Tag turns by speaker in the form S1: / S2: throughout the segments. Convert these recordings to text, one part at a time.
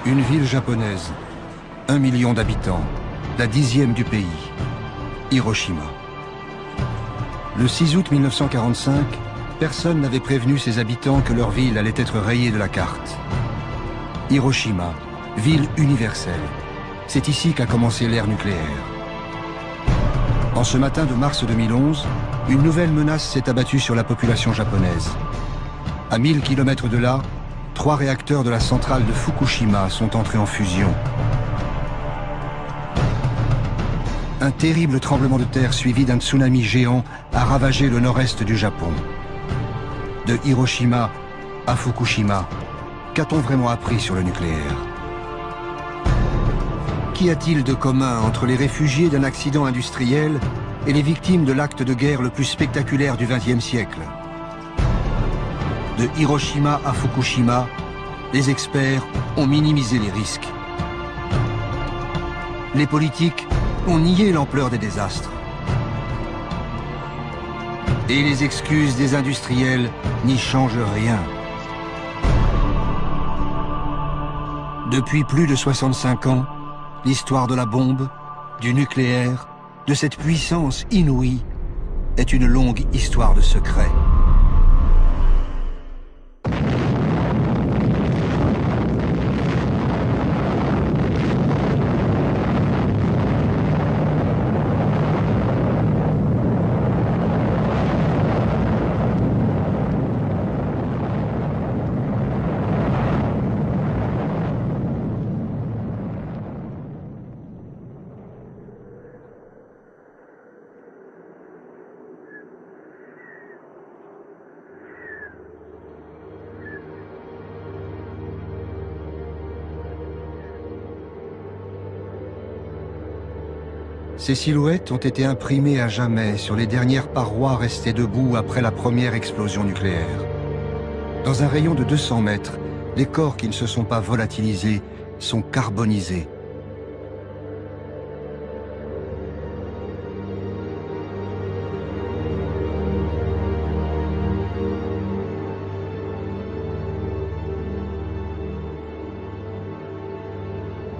S1: Une ville japonaise, 1 million d'habitants, la 10e du pays, Hiroshima. Le 6 août 1945, personne n'avait prévenu ses habitants que leur ville allait être rayée de la carte. Hiroshima, ville universelle. C'est ici qu'a commencé l'ère nucléaire. En ce matin de mars 2011, une nouvelle menace s'est abattue sur la population japonaise. À 1000 km de là, 3 réacteurs de la centrale de Fukushima sont entrés en fusion. Un terrible tremblement de terre suivi d'un tsunami géant a ravagé le nord-est du Japon. De Hiroshima à Fukushima, qu'a-t-on vraiment appris sur le nucléaire? Qu'y a-t-il de commun entre les réfugiés d'un accident industriel et les victimes de l'acte de guerre le plus spectaculaire du XXe siècle? De Hiroshima à Fukushima, les experts ont minimisé les risques. Les politiques ont nié l'ampleur des désastres. Et les excuses des industriels n'y changent rien. Depuis plus de 65 ans, l'histoire de la bombe, du nucléaire, de cette puissance inouïe, est une longue histoire de secrets. Ces silhouettes ont été imprimées à jamais sur les dernières parois restées debout après la première explosion nucléaire. Dans un rayon de 200 mètres, les corps qui ne se sont pas volatilisés sont carbonisés.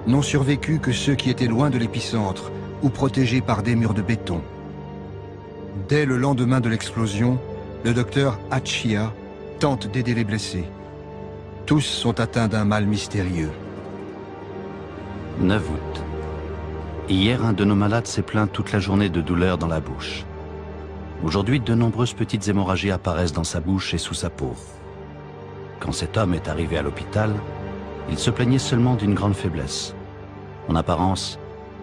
S1: N'ont survécu que ceux qui étaient loin de l'épicentre ou protégés par des murs de béton. Dès le lendemain de l'explosion, le docteur Hachiya tente d'aider les blessés. Tous sont atteints d'un mal mystérieux.
S2: 9 août. Hier, un de nos malades s'est plaint toute la journée de douleurs dans la bouche. Aujourd'hui, de nombreuses petites hémorragies apparaissent dans sa bouche et sous sa peau. Quand cet homme est arrivé à l'hôpital, il se plaignait seulement d'une grande faiblesse. En apparence,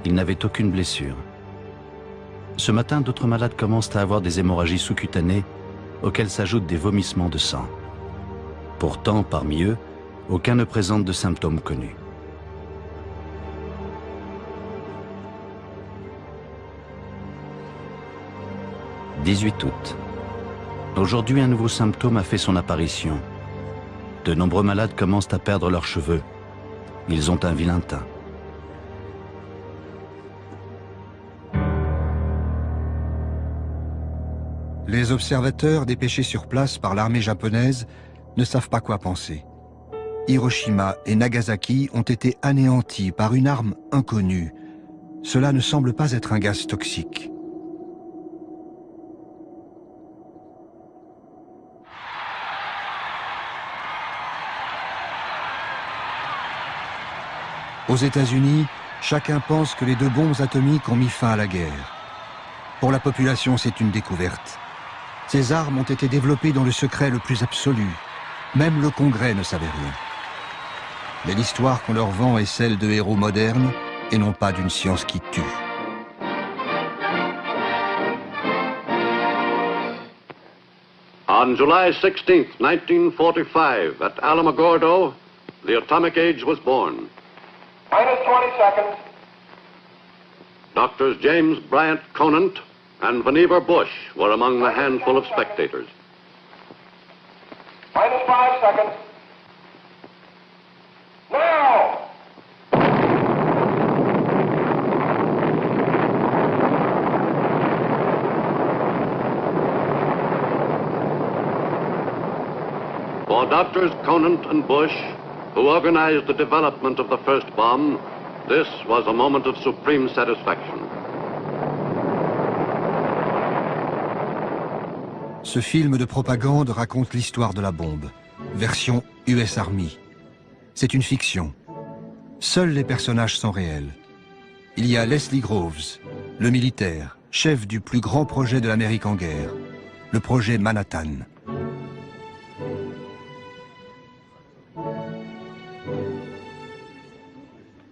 S2: il n'avait aucune blessure. Ce matin, d'autres malades commencent à avoir des hémorragies sous-cutanées auxquelles s'ajoutent des vomissements de sang. Pourtant, parmi eux, aucun ne présente de symptômes connus. « 18 août. Aujourd'hui, un nouveau symptôme a fait son apparition. De nombreux malades commencent à perdre leurs cheveux. Ils ont un vilain teint.
S1: Les observateurs dépêchés sur place par l'armée japonaise ne savent pas quoi penser. Hiroshima et Nagasaki ont été anéantis par une arme inconnue. Cela ne semble pas être un gaz toxique. Aux États-Unis, chacun pense que les 2 bombes atomiques ont mis fin à la guerre. Pour la population, c'est une découverte. Ces armes ont été développées dans le secret le plus absolu. Même le Congrès ne savait rien. Mais l'histoire qu'on leur vend est celle de héros modernes et non pas d'une science qui tue.
S3: On July 16th, 1945, at Alamogordo, the atomic age was born.
S4: Minus 20 seconds.
S3: Doctors James Bryant Conant and Vannevar Bush were among the handful of spectators.
S4: Minus 5 seconds. Now!
S3: For Doctors Conant and Bush, who organized the development of the first bomb, this was a moment of supreme satisfaction.
S1: Ce film de propagande raconte l'histoire de la bombe, version US Army. C'est une fiction. Seuls les personnages sont réels. Il y a Leslie Groves, le militaire, chef du plus grand projet de l'Amérique en guerre, le projet Manhattan.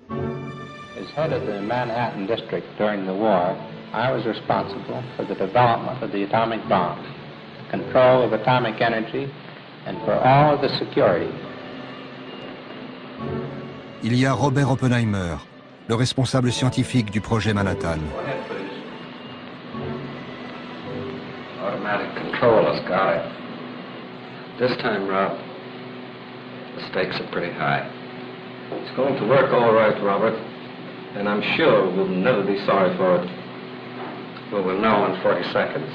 S5: As head of the Manhattan District during the war, I was responsible for the development of the atomic bomb, control of atomic energy, and for all of the security.
S1: Il y a Robert Oppenheimer, le responsable scientifique du projet Manhattan.
S6: Automatic control has got it. This time, Rob, the stakes are pretty high. It's going to work all right, Robert, and I'm sure we'll never be sorry for it. Well, we'll know in 40 seconds.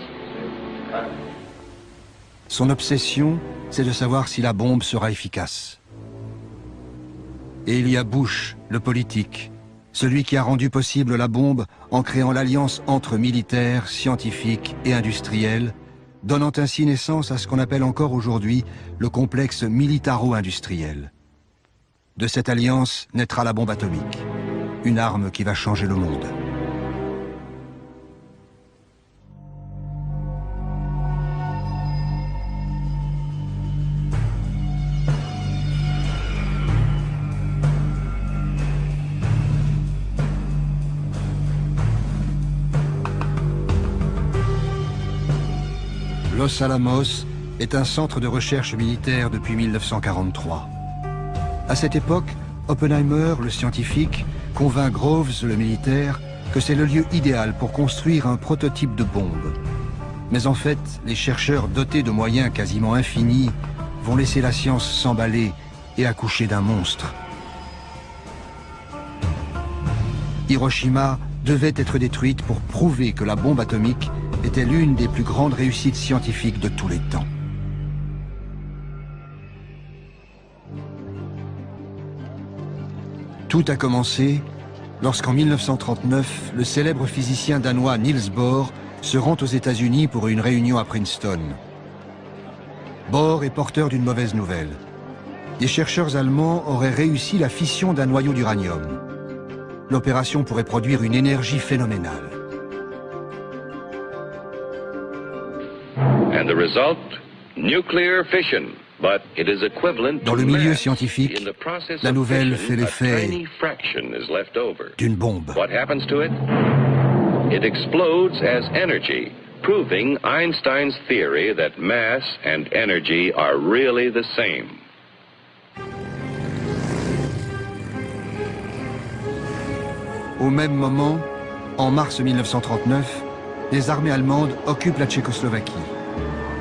S1: Son obsession, c'est de savoir si la bombe sera efficace. Et il y a Bush, le politique, celui qui a rendu possible la bombe en créant l'alliance entre militaires, scientifiques et industriels, donnant ainsi naissance à ce qu'on appelle encore aujourd'hui le complexe militaro-industriel. De cette alliance naîtra la bombe atomique, une arme qui va changer le monde. Los Alamos est un centre de recherche militaire depuis 1943. À cette époque, Oppenheimer, le scientifique, convainc Groves, le militaire, que c'est le lieu idéal pour construire un prototype de bombe. Mais en fait, les chercheurs dotés de moyens quasiment infinis vont laisser la science s'emballer et accoucher d'un monstre. Hiroshima devait être détruite pour prouver que la bombe atomique était l'une des plus grandes réussites scientifiques de tous les temps. Tout a commencé lorsqu'en 1939, le célèbre physicien danois Niels Bohr se rend aux États-Unis pour une réunion à Princeton. Bohr est porteur d'une mauvaise nouvelle. Des chercheurs allemands auraient réussi la fission d'un noyau d'uranium. L'opération pourrait produire une énergie phénoménale.
S7: And the result, nuclear fission. But it is equivalent
S1: Dans le
S7: to
S1: milieu
S7: mass.
S1: scientifique,
S7: In the process
S1: la
S7: of
S1: nouvelle
S7: fission,
S1: fait
S7: a
S1: l'effet
S7: tiny fraction is left over.
S1: d'une bombe.
S7: What happens to it? It explodes as energy, proving Einstein's theory that mass and energy are really the same.
S1: Au même moment, en mars 1939, les armées allemandes occupent la Tchécoslovaquie.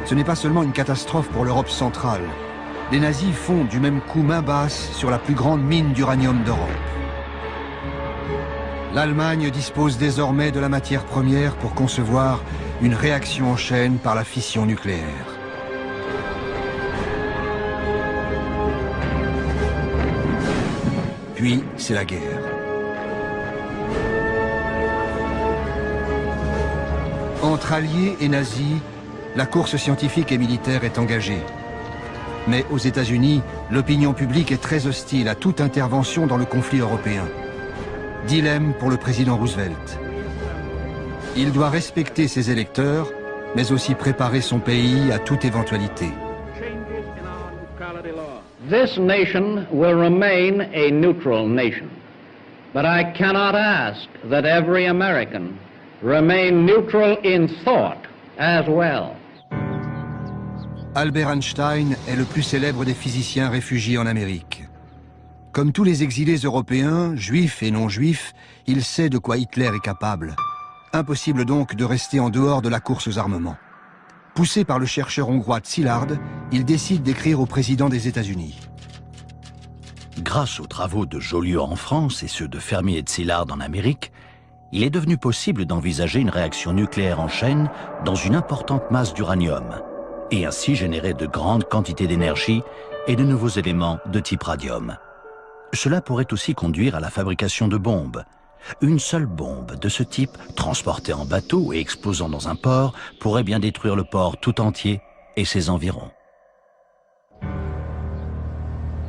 S1: Ce n'est pas seulement une catastrophe pour l'Europe centrale. Les nazis font du même coup main basse sur la plus grande mine d'uranium d'Europe. L'Allemagne dispose désormais de la matière première pour concevoir une réaction en chaîne par la fission nucléaire. Puis, c'est la guerre. Entre alliés et nazis, la course scientifique et militaire est engagée. Mais aux États-Unis, l'opinion publique est très hostile à toute intervention dans le conflit européen. Dilemme pour le président Roosevelt. Il doit respecter ses électeurs, mais aussi préparer son pays à toute éventualité.
S8: This nation will remain a neutral nation, but I cannot ask that every American remain neutral in thought as well.
S1: Albert Einstein est le plus célèbre des physiciens réfugiés en Amérique. Comme tous les exilés européens, juifs et non-juifs, il sait de quoi Hitler est capable. Impossible donc de rester en dehors de la course aux armements. Poussé par le chercheur hongrois Szilard, il décide d'écrire au président des États-Unis.
S2: Grâce aux travaux de Joliot en France et ceux de Fermi et de Szilard en Amérique, il est devenu possible d'envisager une réaction nucléaire en chaîne dans une importante masse d'uranium, et ainsi générer de grandes quantités d'énergie et de nouveaux éléments de type radium. Cela pourrait aussi conduire à la fabrication de bombes. Une seule bombe de ce type, transportée en bateau et explosant dans un port, pourrait bien détruire le port tout entier et ses environs.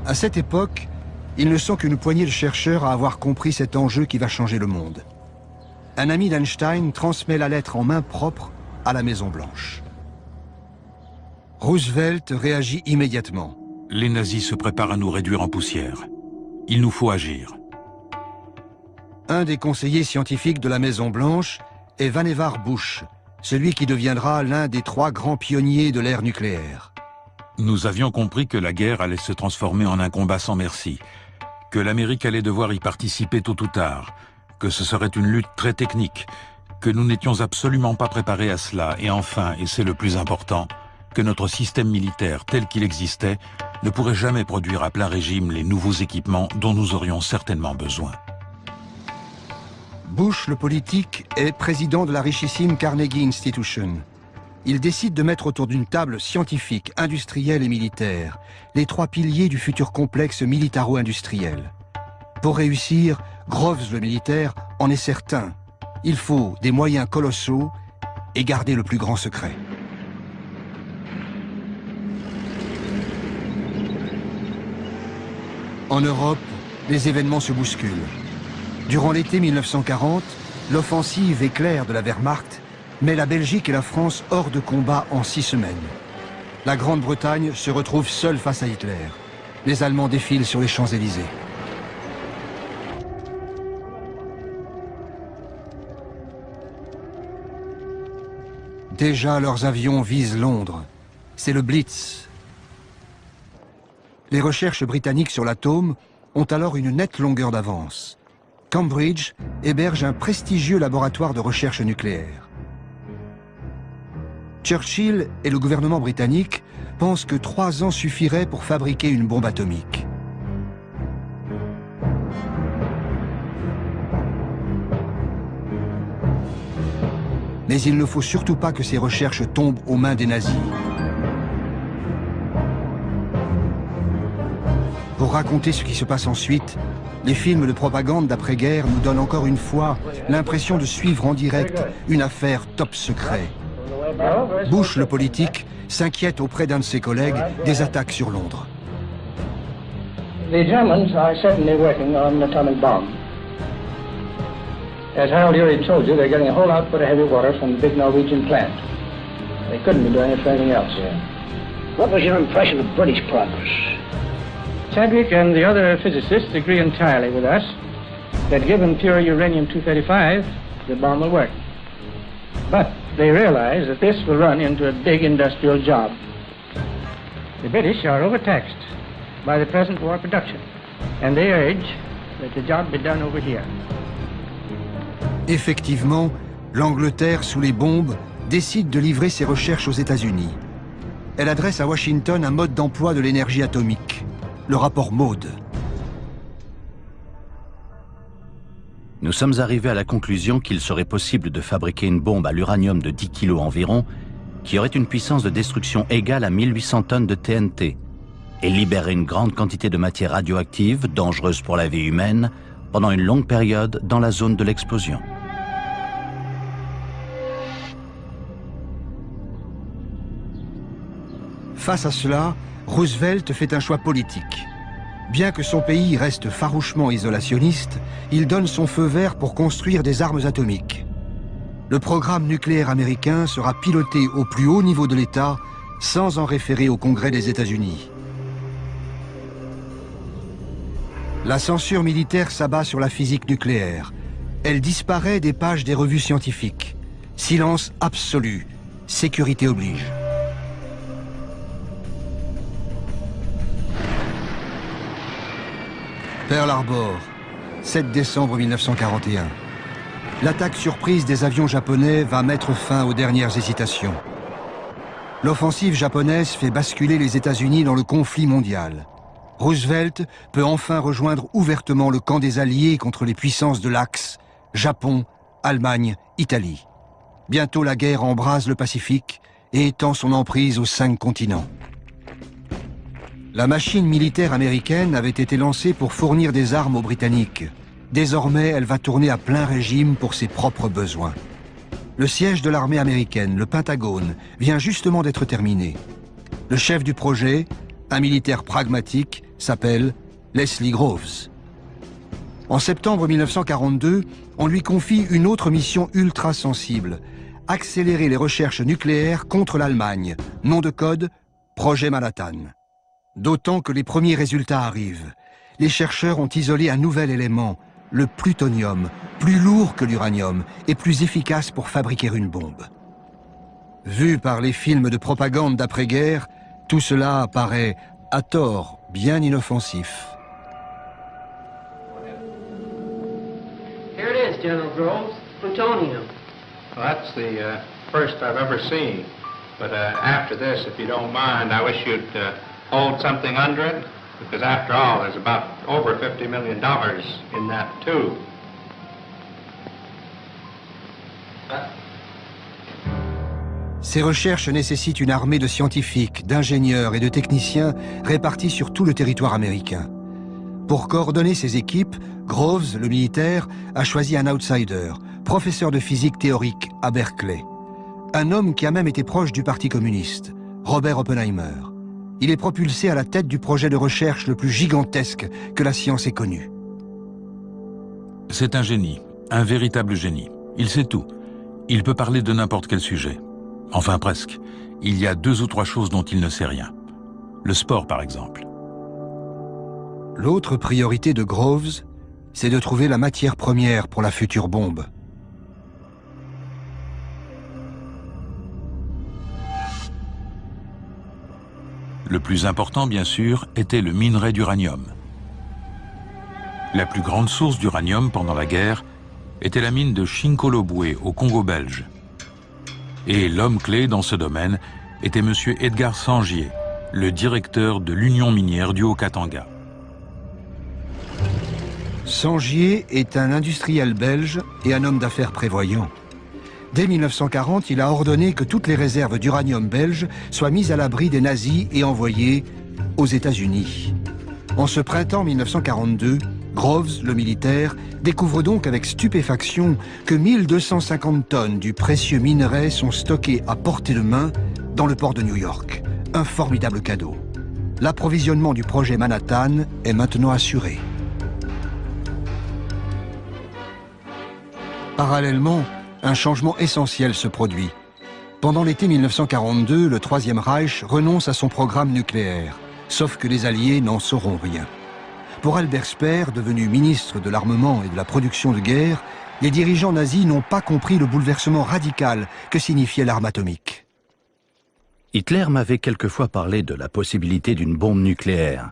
S1: À cette époque, ils ne sont qu'une poignée de chercheurs à avoir compris cet enjeu qui va changer le monde. Un ami d'Einstein transmet la lettre en main propre à la Maison-Blanche. Roosevelt réagit immédiatement.
S9: Les nazis se préparent à nous réduire en poussière. Il nous faut agir.
S1: Un des conseillers scientifiques de la Maison-Blanche est Vannevar Bush, celui qui deviendra l'un des 3 grands pionniers de l'ère nucléaire.
S9: Nous avions compris que la guerre allait se transformer en un combat sans merci, que l'Amérique allait devoir y participer tôt ou tard, que ce serait une lutte très technique, que nous n'étions absolument pas préparés à cela, et enfin, et c'est le plus important, que notre système militaire tel qu'il existait ne pourrait jamais produire à plein régime les nouveaux équipements dont nous aurions certainement besoin.
S1: Bush, le politique, est président de la richissime Carnegie Institution. Il décide de mettre autour d'une table scientifique, industrielle et militaire les 3 piliers du futur complexe militaro-industriel. Pour réussir, Groves, le militaire, en est certain. Il faut des moyens colossaux et garder le plus grand secret. En Europe, les événements se bousculent. Durant l'été 1940, l'offensive éclair de la Wehrmacht met la Belgique et la France hors de combat en 6 semaines. La Grande-Bretagne se retrouve seule face à Hitler. Les Allemands défilent sur les Champs-Élysées. Déjà, leurs avions visent Londres. C'est le Blitz. Les recherches britanniques sur l'atome ont alors une nette longueur d'avance. Cambridge héberge un prestigieux laboratoire de recherche nucléaire. Churchill et le gouvernement britannique pensent que 3 ans suffiraient pour fabriquer une bombe atomique. Mais il ne faut surtout pas que ces recherches tombent aux mains des nazis. Pour raconter ce qui se passe ensuite, les films de propagande d'après-guerre nous donnent encore une fois l'impression de suivre en direct une affaire top secret. Bush, le politique, s'inquiète auprès d'un de ses collègues des attaques sur Londres.
S5: The Germans are certainly working on an atomic bomb. As Harold Urey told you, they're getting a whole output of heavy water from the big Norwegian plant. They couldn't be doing it for anything else here.
S10: What was your impression of British progress?
S5: Chadwick and the other physicists agree entirely with us that given pure uranium-235, the bomb will work. But they realize that this will run into a big industrial job. The British are overtaxed by the present war production, and they urge that the job be done over here.
S1: Effectivement, l'Angleterre, sous les bombes, décide de livrer ses recherches aux États-Unis. Elle adresse à Washington un mode d'emploi de l'énergie atomique, le rapport Maude.
S2: Nous sommes arrivés à la conclusion qu'il serait possible de fabriquer une bombe à l'uranium de 10 kg environ, qui aurait une puissance de destruction égale à 1800 tonnes de TNT, et libérer une grande quantité de matière radioactive, dangereuse pour la vie humaine, pendant une longue période dans la zone de l'explosion.
S1: Face à cela, Roosevelt fait un choix politique. Bien que son pays reste farouchement isolationniste, il donne son feu vert pour construire des armes atomiques. Le programme nucléaire américain sera piloté au plus haut niveau de l'État, sans en référer au Congrès des États-Unis. La censure militaire s'abat sur la physique nucléaire. Elle disparaît des pages des revues scientifiques. Silence absolu. Sécurité oblige. Pearl Harbor, 7 décembre 1941. L'attaque surprise des avions japonais va mettre fin aux dernières hésitations. L'offensive japonaise fait basculer les États-Unis dans le conflit mondial. Roosevelt peut enfin rejoindre ouvertement le camp des Alliés contre les puissances de l'Axe, Japon, Allemagne, Italie. Bientôt la guerre embrase le Pacifique et étend son emprise aux 5 continents. La machine militaire américaine avait été lancée pour fournir des armes aux Britanniques. Désormais, elle va tourner à plein régime pour ses propres besoins. Le siège de l'armée américaine, le Pentagone, vient justement d'être terminé. Le chef du projet, un militaire pragmatique, s'appelle Leslie Groves. En septembre 1942, on lui confie une autre mission ultra sensible, accélérer les recherches nucléaires contre l'Allemagne, nom de code, Projet Manhattan. D'autant que les premiers résultats arrivent. Les chercheurs ont isolé un nouvel élément, le plutonium, plus lourd que l'uranium et plus efficace pour fabriquer une bombe. Vu par les films de propagande d'après-guerre, tout cela paraît, à tort, bien inoffensif.
S11: Here it is, General Groves, plutonium.
S5: Well, that's the first I've ever seen. But after this, if you don't mind, I wish you'd hold something under it, because after all, there's about over $50 million in that, too.
S1: Ces recherches nécessitent une armée de scientifiques, d'ingénieurs et de techniciens répartis sur tout le territoire américain. Pour coordonner ces équipes, Groves, le militaire, a choisi un outsider, professeur de physique théorique à Berkeley. Un homme qui a même été proche du Parti communiste, Robert Oppenheimer. Il est propulsé à la tête du projet de recherche le plus gigantesque que la science ait connu.
S9: C'est un génie, un véritable génie. Il sait tout. Il peut parler de n'importe quel sujet. Enfin presque. Il y a 2 ou 3 choses dont il ne sait rien. Le sport, par exemple.
S1: L'autre priorité de Groves, c'est de trouver la matière première pour la future bombe.
S9: Le plus important, bien sûr, était le minerai d'uranium. La plus grande source d'uranium pendant la guerre était la mine de Chinkolobwe au Congo belge. Et l'homme clé dans ce domaine était M. Edgar Sangier, le directeur de l'Union minière du Haut-Katanga.
S1: Sangier est un industriel belge et un homme d'affaires prévoyant. Dès 1940, il a ordonné que toutes les réserves d'uranium belges soient mises à l'abri des nazis et envoyées aux États-Unis. En ce printemps 1942, Groves, le militaire, découvre donc avec stupéfaction que 1250 tonnes du précieux minerai sont stockées à portée de main dans le port de New York. Un formidable cadeau. L'approvisionnement du projet Manhattan est maintenant assuré. Parallèlement, un changement essentiel se produit. Pendant l'été 1942, le Troisième Reich renonce à son programme nucléaire, sauf que les Alliés n'en sauront rien. Pour Albert Speer, devenu ministre de l'armement et de la production de guerre, les dirigeants nazis n'ont pas compris le bouleversement radical que signifiait l'arme atomique.
S2: Hitler m'avait quelquefois parlé de la possibilité d'une bombe nucléaire,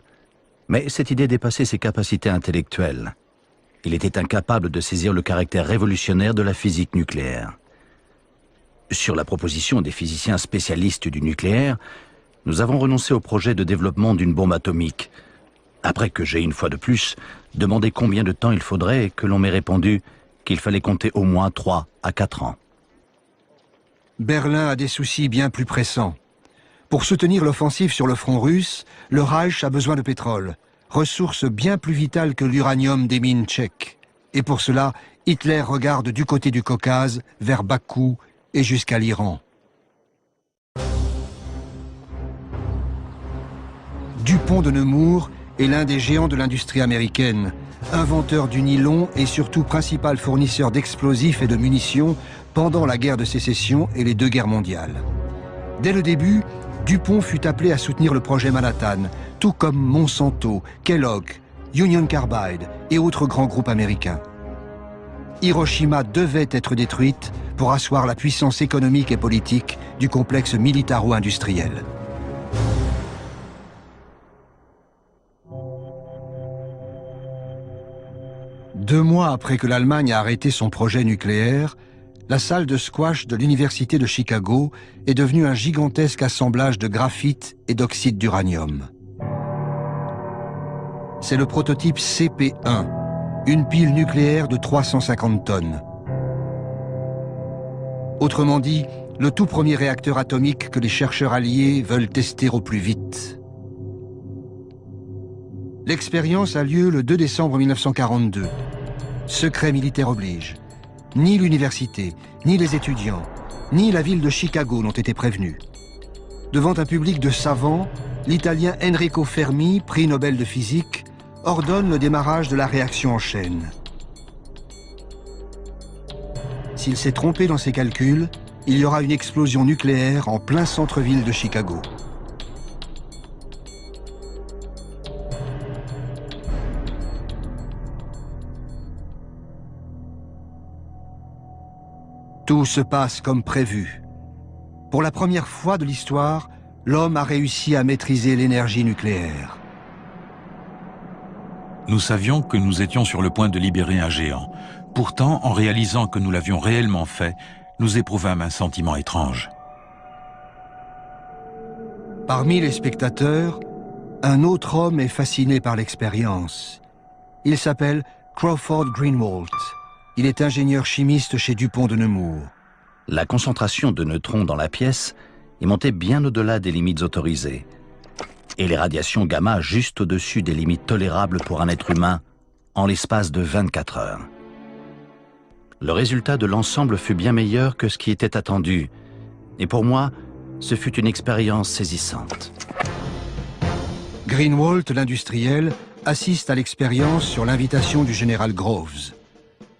S2: mais cette idée dépassait ses capacités intellectuelles. Il était incapable de saisir le caractère révolutionnaire de la physique nucléaire. Sur la proposition des physiciens spécialistes du nucléaire, nous avons renoncé au projet de développement d'une bombe atomique. Après que j'ai, une fois de plus, demandé combien de temps il faudrait et que l'on m'ait répondu qu'il fallait compter au moins 3 à 4 ans.
S1: Berlin a des soucis bien plus pressants. Pour soutenir l'offensive sur le front russe, le Reich a besoin de pétrole, ressource bien plus vitale que l'uranium des mines tchèques. Et pour cela, Hitler regarde du côté du Caucase, vers Bakou et jusqu'à l'Iran. Dupont de Nemours est l'un des géants de l'industrie américaine, inventeur du nylon et surtout principal fournisseur d'explosifs et de munitions pendant la guerre de sécession et les 2 guerres mondiales. Dès le début, Dupont fut appelé à soutenir le projet Manhattan, tout comme Monsanto, Kellogg, Union Carbide et autres grands groupes américains. Hiroshima devait être détruite pour asseoir la puissance économique et politique du complexe militaro-industriel. Deux mois après que l'Allemagne a arrêté son projet nucléaire, la salle de squash de l'Université de Chicago est devenue un gigantesque assemblage de graphite et d'oxyde d'uranium. C'est le prototype CP1, une pile nucléaire de 350 tonnes. Autrement dit, le tout premier réacteur atomique que les chercheurs alliés veulent tester au plus vite. L'expérience a lieu le 2 décembre 1942. Secret militaire oblige. Ni l'université, ni les étudiants, ni la ville de Chicago n'ont été prévenus. Devant un public de savants, l'Italien Enrico Fermi, prix Nobel de physique, ordonne le démarrage de la réaction en chaîne. S'il s'est trompé dans ses calculs, il y aura une explosion nucléaire en plein centre-ville de Chicago. Tout se passe comme prévu. Pour la première fois de l'histoire, l'homme a réussi à maîtriser l'énergie nucléaire.
S9: Nous savions que nous étions sur le point de libérer un géant. Pourtant, en réalisant que nous l'avions réellement fait, nous éprouvâmes un sentiment étrange.
S1: Parmi les spectateurs, un autre homme est fasciné par l'expérience. Il s'appelle Crawford Greenwalt. Il est ingénieur chimiste chez Dupont de Nemours.
S2: La concentration de neutrons dans la pièce est montée bien au-delà des limites autorisées. Et les radiations gamma juste au-dessus des limites tolérables pour un être humain en l'espace de 24 heures. Le résultat de l'ensemble fut bien meilleur que ce qui était attendu. Et pour moi, ce fut une expérience saisissante.
S1: Greenwalt, l'industriel, assiste à l'expérience sur l'invitation du général Groves.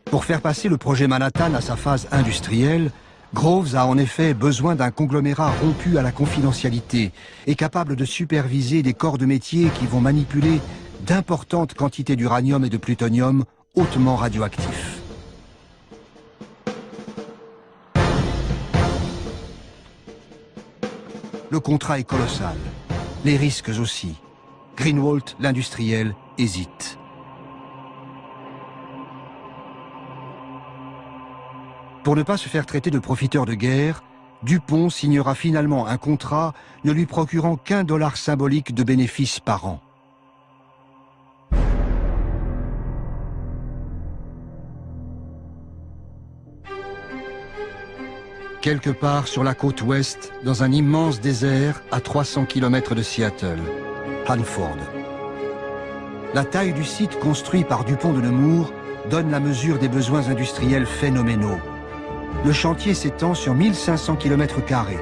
S1: Pour faire passer le projet Manhattan à sa phase industrielle, Groves a en effet besoin d'un conglomérat rompu à la confidentialité et capable de superviser des corps de métier qui vont manipuler d'importantes quantités d'uranium et de plutonium hautement radioactifs. Le contrat est colossal, les risques aussi. Greenwalt, l'industriel, hésite. Pour ne pas se faire traiter de profiteur de guerre, Dupont signera finalement un contrat ne lui procurant qu'1 dollar symbolique de bénéfices par an. Quelque part sur la côte ouest, dans un immense désert à 300 km de Seattle, Hanford. La taille du site construit par Dupont de Nemours donne la mesure des besoins industriels phénoménaux. Le chantier s'étend sur 1500 km².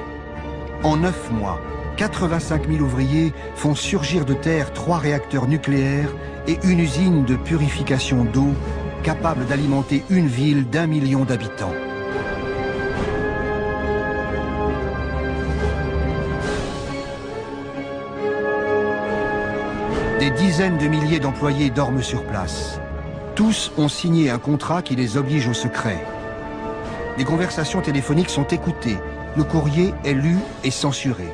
S1: En 9 mois, 85 000 ouvriers font surgir de terre 3 réacteurs nucléaires et une usine de purification d'eau capable d'alimenter une ville d'1 million d'habitants. Des dizaines de milliers d'employés dorment sur place. Tous ont signé un contrat qui les oblige au secret. Les conversations téléphoniques sont écoutées. Le courrier est lu et censuré.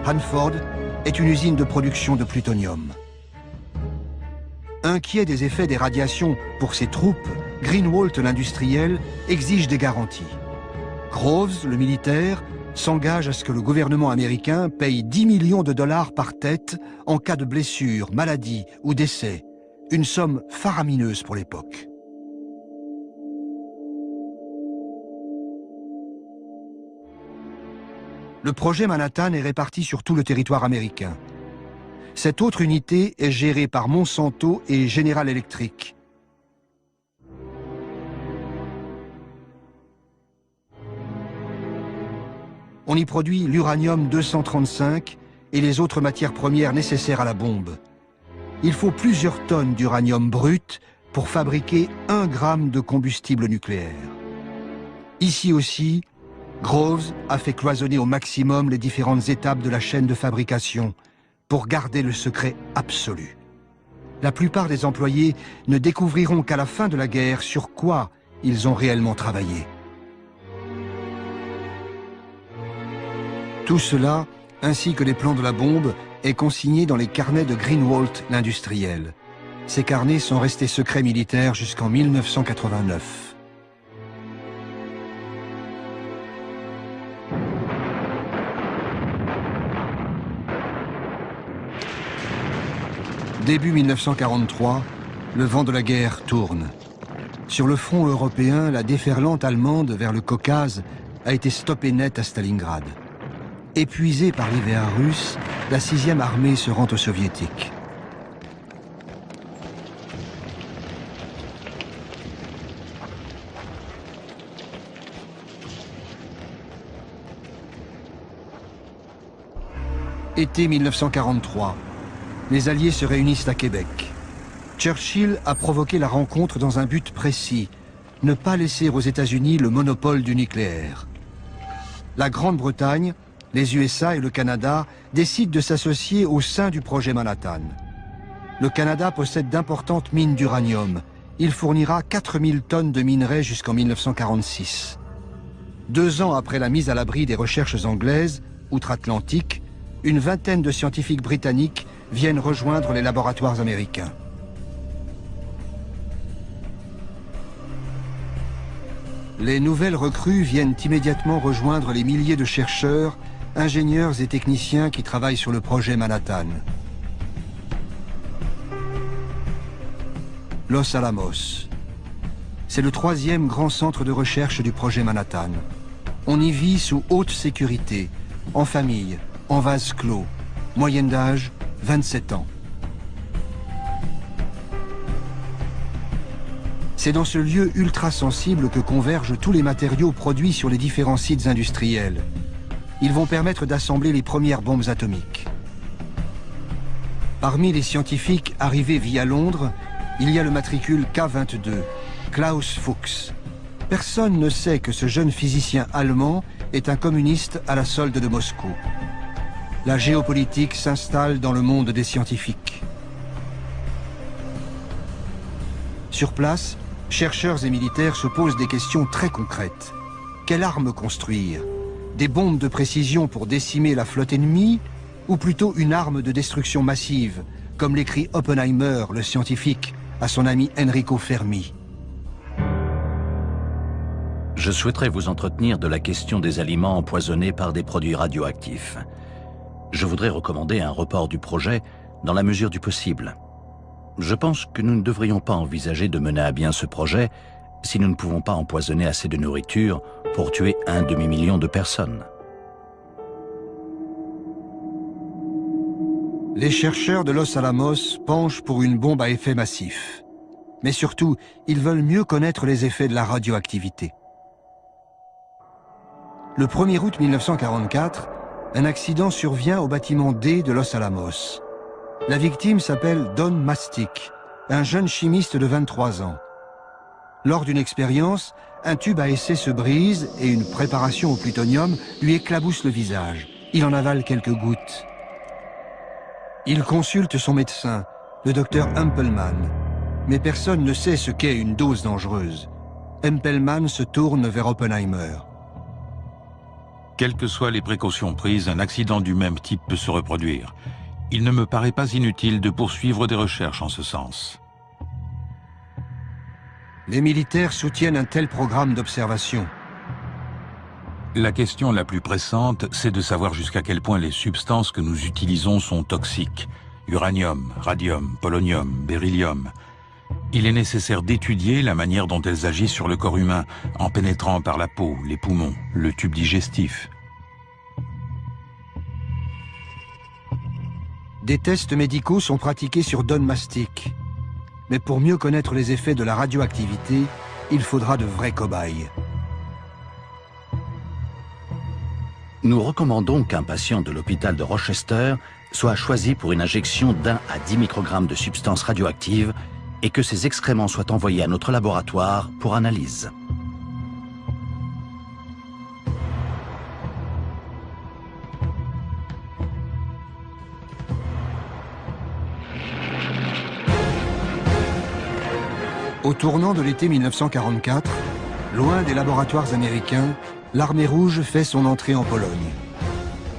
S1: Hanford est une usine de production de plutonium. Inquiet des effets des radiations pour ses troupes, Greenwalt, l'industriel, exige des garanties. Groves, le militaire, s'engage à ce que le gouvernement américain paye 10 millions de dollars par tête en cas de blessure, maladie ou décès. Une somme faramineuse pour l'époque. Le projet Manhattan est réparti sur tout le territoire américain. Cette autre unité est gérée par Monsanto et General Electric. On y produit l'uranium-235 et les autres matières premières nécessaires à la bombe. Il faut plusieurs tonnes d'uranium brut pour fabriquer 1 gramme de combustible nucléaire. Ici aussi, Groves a fait cloisonner au maximum les différentes étapes de la chaîne de fabrication pour garder le secret absolu. La plupart des employés ne découvriront qu'à la fin de la guerre sur quoi ils ont réellement travaillé. Tout cela, ainsi que les plans de la bombe, est consigné dans les carnets de Greenwalt, l'industriel. Ces carnets sont restés secrets militaires jusqu'en 1989. Début 1943, le vent de la guerre tourne. Sur le front européen, la déferlante allemande vers le Caucase a été stoppée net à Stalingrad. Épuisée par l'hiver russe, la 6e armée se rend aux soviétiques. Été 1943. Les Alliés se réunissent à Québec. Churchill a provoqué la rencontre dans un but précis, ne pas laisser aux États-Unis le monopole du nucléaire. La Grande-Bretagne, les USA et le Canada décident de s'associer au sein du projet Manhattan. Le Canada possède d'importantes mines d'uranium. Il fournira 4000 tonnes de minerais jusqu'en 1946. 2 ans après la mise à l'abri des recherches anglaises, outre-Atlantique, une vingtaine de scientifiques britanniques viennent rejoindre les laboratoires américains. Les nouvelles recrues viennent immédiatement rejoindre les milliers de chercheurs, ingénieurs et techniciens qui travaillent sur le projet Manhattan. Los Alamos. C'est le 3e grand centre de recherche du projet Manhattan. On y vit sous haute sécurité, en famille, en vase clos, moyenne d'âge 27 ans. C'est dans ce lieu ultra sensible que convergent tous les matériaux produits sur les différents sites industriels. Ils vont permettre d'assembler les premières bombes atomiques. Parmi les scientifiques arrivés via Londres, il y a le matricule K22, Klaus Fuchs. Personne ne sait que ce jeune physicien allemand est un communiste à la solde de Moscou. La géopolitique s'installe dans le monde des scientifiques. Sur place, chercheurs et militaires se posent des questions très concrètes. Quelle arme construire? Des bombes de précision pour décimer la flotte ennemie? Ou plutôt une arme de destruction massive, comme l'écrit Oppenheimer, le scientifique, à son ami Enrico Fermi?
S2: Je souhaiterais vous entretenir de la question des aliments empoisonnés par des produits radioactifs. Je voudrais recommander un report du projet dans la mesure du possible. Je pense que nous ne devrions pas envisager de mener à bien ce projet si nous ne pouvons pas empoisonner assez de nourriture pour tuer 1 demi-million de personnes.
S1: Les chercheurs de Los Alamos penchent pour une bombe à effet massif. Mais surtout, ils veulent mieux connaître les effets de la radioactivité. Le 1er août 1944, un accident survient au bâtiment D de Los Alamos. La victime s'appelle Don Mastic, un jeune chimiste de 23 ans. Lors d'une expérience, un tube à essai se brise et une préparation au plutonium lui éclabousse le visage. Il en avale quelques gouttes. Il consulte son médecin, le docteur Hempelmann. Mais personne ne sait ce qu'est une dose dangereuse. Hempelmann se tourne vers Oppenheimer.
S9: Quelles que soient les précautions prises, un accident du même type peut se reproduire. Il ne me paraît pas inutile de poursuivre des recherches en ce sens.
S1: Les militaires soutiennent un tel programme d'observation.
S9: La question la plus pressante, c'est de savoir jusqu'à quel point les substances que nous utilisons sont toxiques. Uranium, radium, polonium, beryllium. Il est nécessaire d'étudier la manière dont elles agissent sur le corps humain, en pénétrant par la peau, les poumons, le tube digestif.
S1: Des tests médicaux sont pratiqués sur Don Mastic. Mais pour mieux connaître les effets de la radioactivité, il faudra de vrais cobayes.
S2: Nous recommandons qu'un patient de l'hôpital de Rochester soit choisi pour une injection d'1 à 10 microgrammes de substances radioactives et que ses excréments soient envoyés à notre laboratoire pour analyse.
S1: Au tournant de l'été 1944, loin des laboratoires américains, l'armée rouge fait son entrée en Pologne.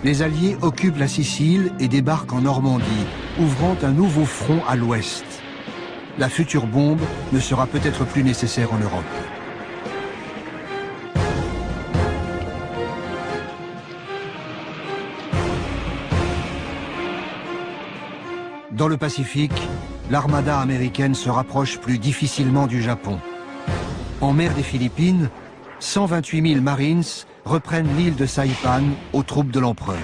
S1: Les Alliés occupent la Sicile et débarquent en Normandie, ouvrant un nouveau front à l'ouest. La future bombe ne sera peut-être plus nécessaire en Europe. Dans le Pacifique, l'armada américaine se rapproche plus difficilement du Japon. En mer des Philippines, 128 000 Marines reprennent l'île de Saipan aux troupes de l'empereur.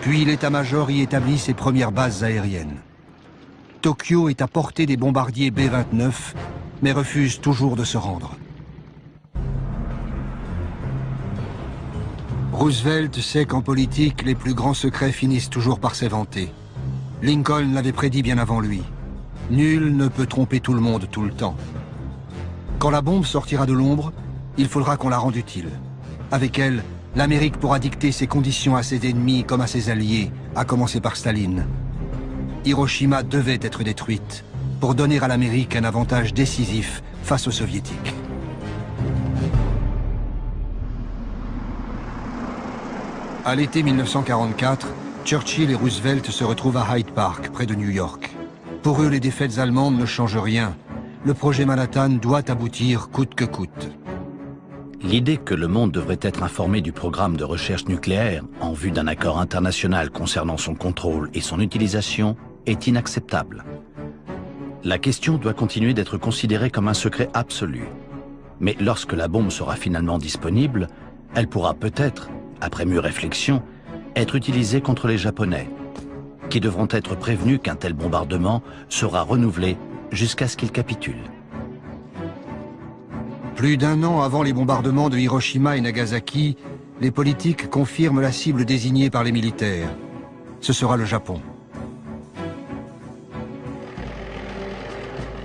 S1: Puis l'état-major y établit ses premières bases aériennes. Tokyo est à portée des bombardiers B-29, mais refuse toujours de se rendre. Roosevelt sait qu'en politique, les plus grands secrets finissent toujours par s'éventer. Lincoln l'avait prédit bien avant lui. Nul ne peut tromper tout le monde tout le temps. Quand la bombe sortira de l'ombre, il faudra qu'on la rende utile. Avec elle, l'Amérique pourra dicter ses conditions à ses ennemis comme à ses alliés, à commencer par Staline. Hiroshima devait être détruite pour donner à l'Amérique un avantage décisif face aux Soviétiques. À l'été 1944, Churchill et Roosevelt se retrouvent à Hyde Park, près de New York. Pour eux, les défaites allemandes ne changent rien. Le projet Manhattan doit aboutir coûte que coûte.
S2: L'idée que le monde devrait être informé du programme de recherche nucléaire en vue d'un accord international concernant son contrôle et son utilisation est inacceptable. La question doit continuer d'être considérée comme un secret absolu. Mais lorsque la bombe sera finalement disponible, elle pourra peut-être, après mûre réflexion, être utilisée contre les Japonais, qui devront être prévenus qu'un tel bombardement sera renouvelé jusqu'à ce qu'ils capitulent.
S1: Plus d'un an avant les bombardements de Hiroshima et Nagasaki, les politiques confirment la cible désignée par les militaires. Ce sera le Japon.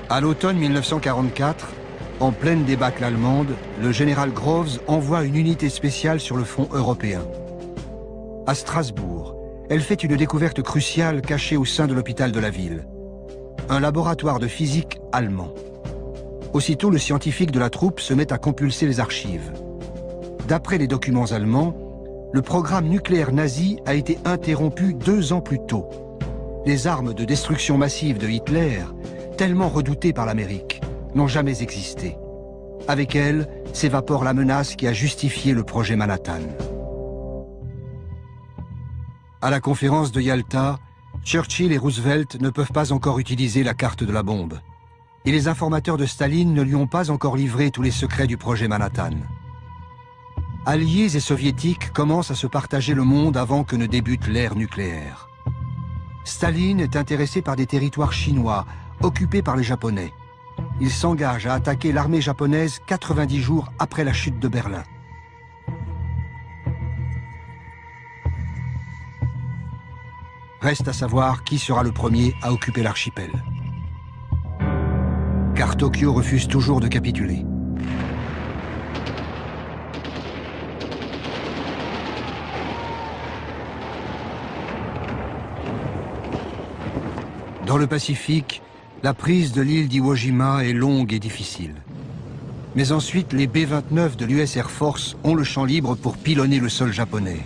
S1: À l'automne 1944, en pleine débâcle allemande, le général Groves envoie une unité spéciale sur le front européen. À Strasbourg, elle fait une découverte cruciale cachée au sein de l'hôpital de la ville. Un laboratoire de physique allemand. Aussitôt, le scientifique de la troupe se met à compulser les archives. D'après les documents allemands, le programme nucléaire nazi a été interrompu 2 ans plus tôt. Les armes de destruction massive de Hitler, tellement redoutées par l'Amérique, n'ont jamais existé. Avec elles, s'évapore la menace qui a justifié le projet Manhattan. À la conférence de Yalta, Churchill et Roosevelt ne peuvent pas encore utiliser la carte de la bombe. Et les informateurs de Staline ne lui ont pas encore livré tous les secrets du projet Manhattan. Alliés et soviétiques commencent à se partager le monde avant que ne débute l'ère nucléaire. Staline est intéressé par des territoires chinois, occupés par les Japonais. Il s'engage à attaquer l'armée japonaise 90 jours après la chute de Berlin. Reste à savoir qui sera le premier à occuper l'archipel. Car Tokyo refuse toujours de capituler. Dans le Pacifique, la prise de l'île d'Iwo Jima est longue et difficile. Mais ensuite, les B-29 de l'US Air Force ont le champ libre pour pilonner le sol japonais.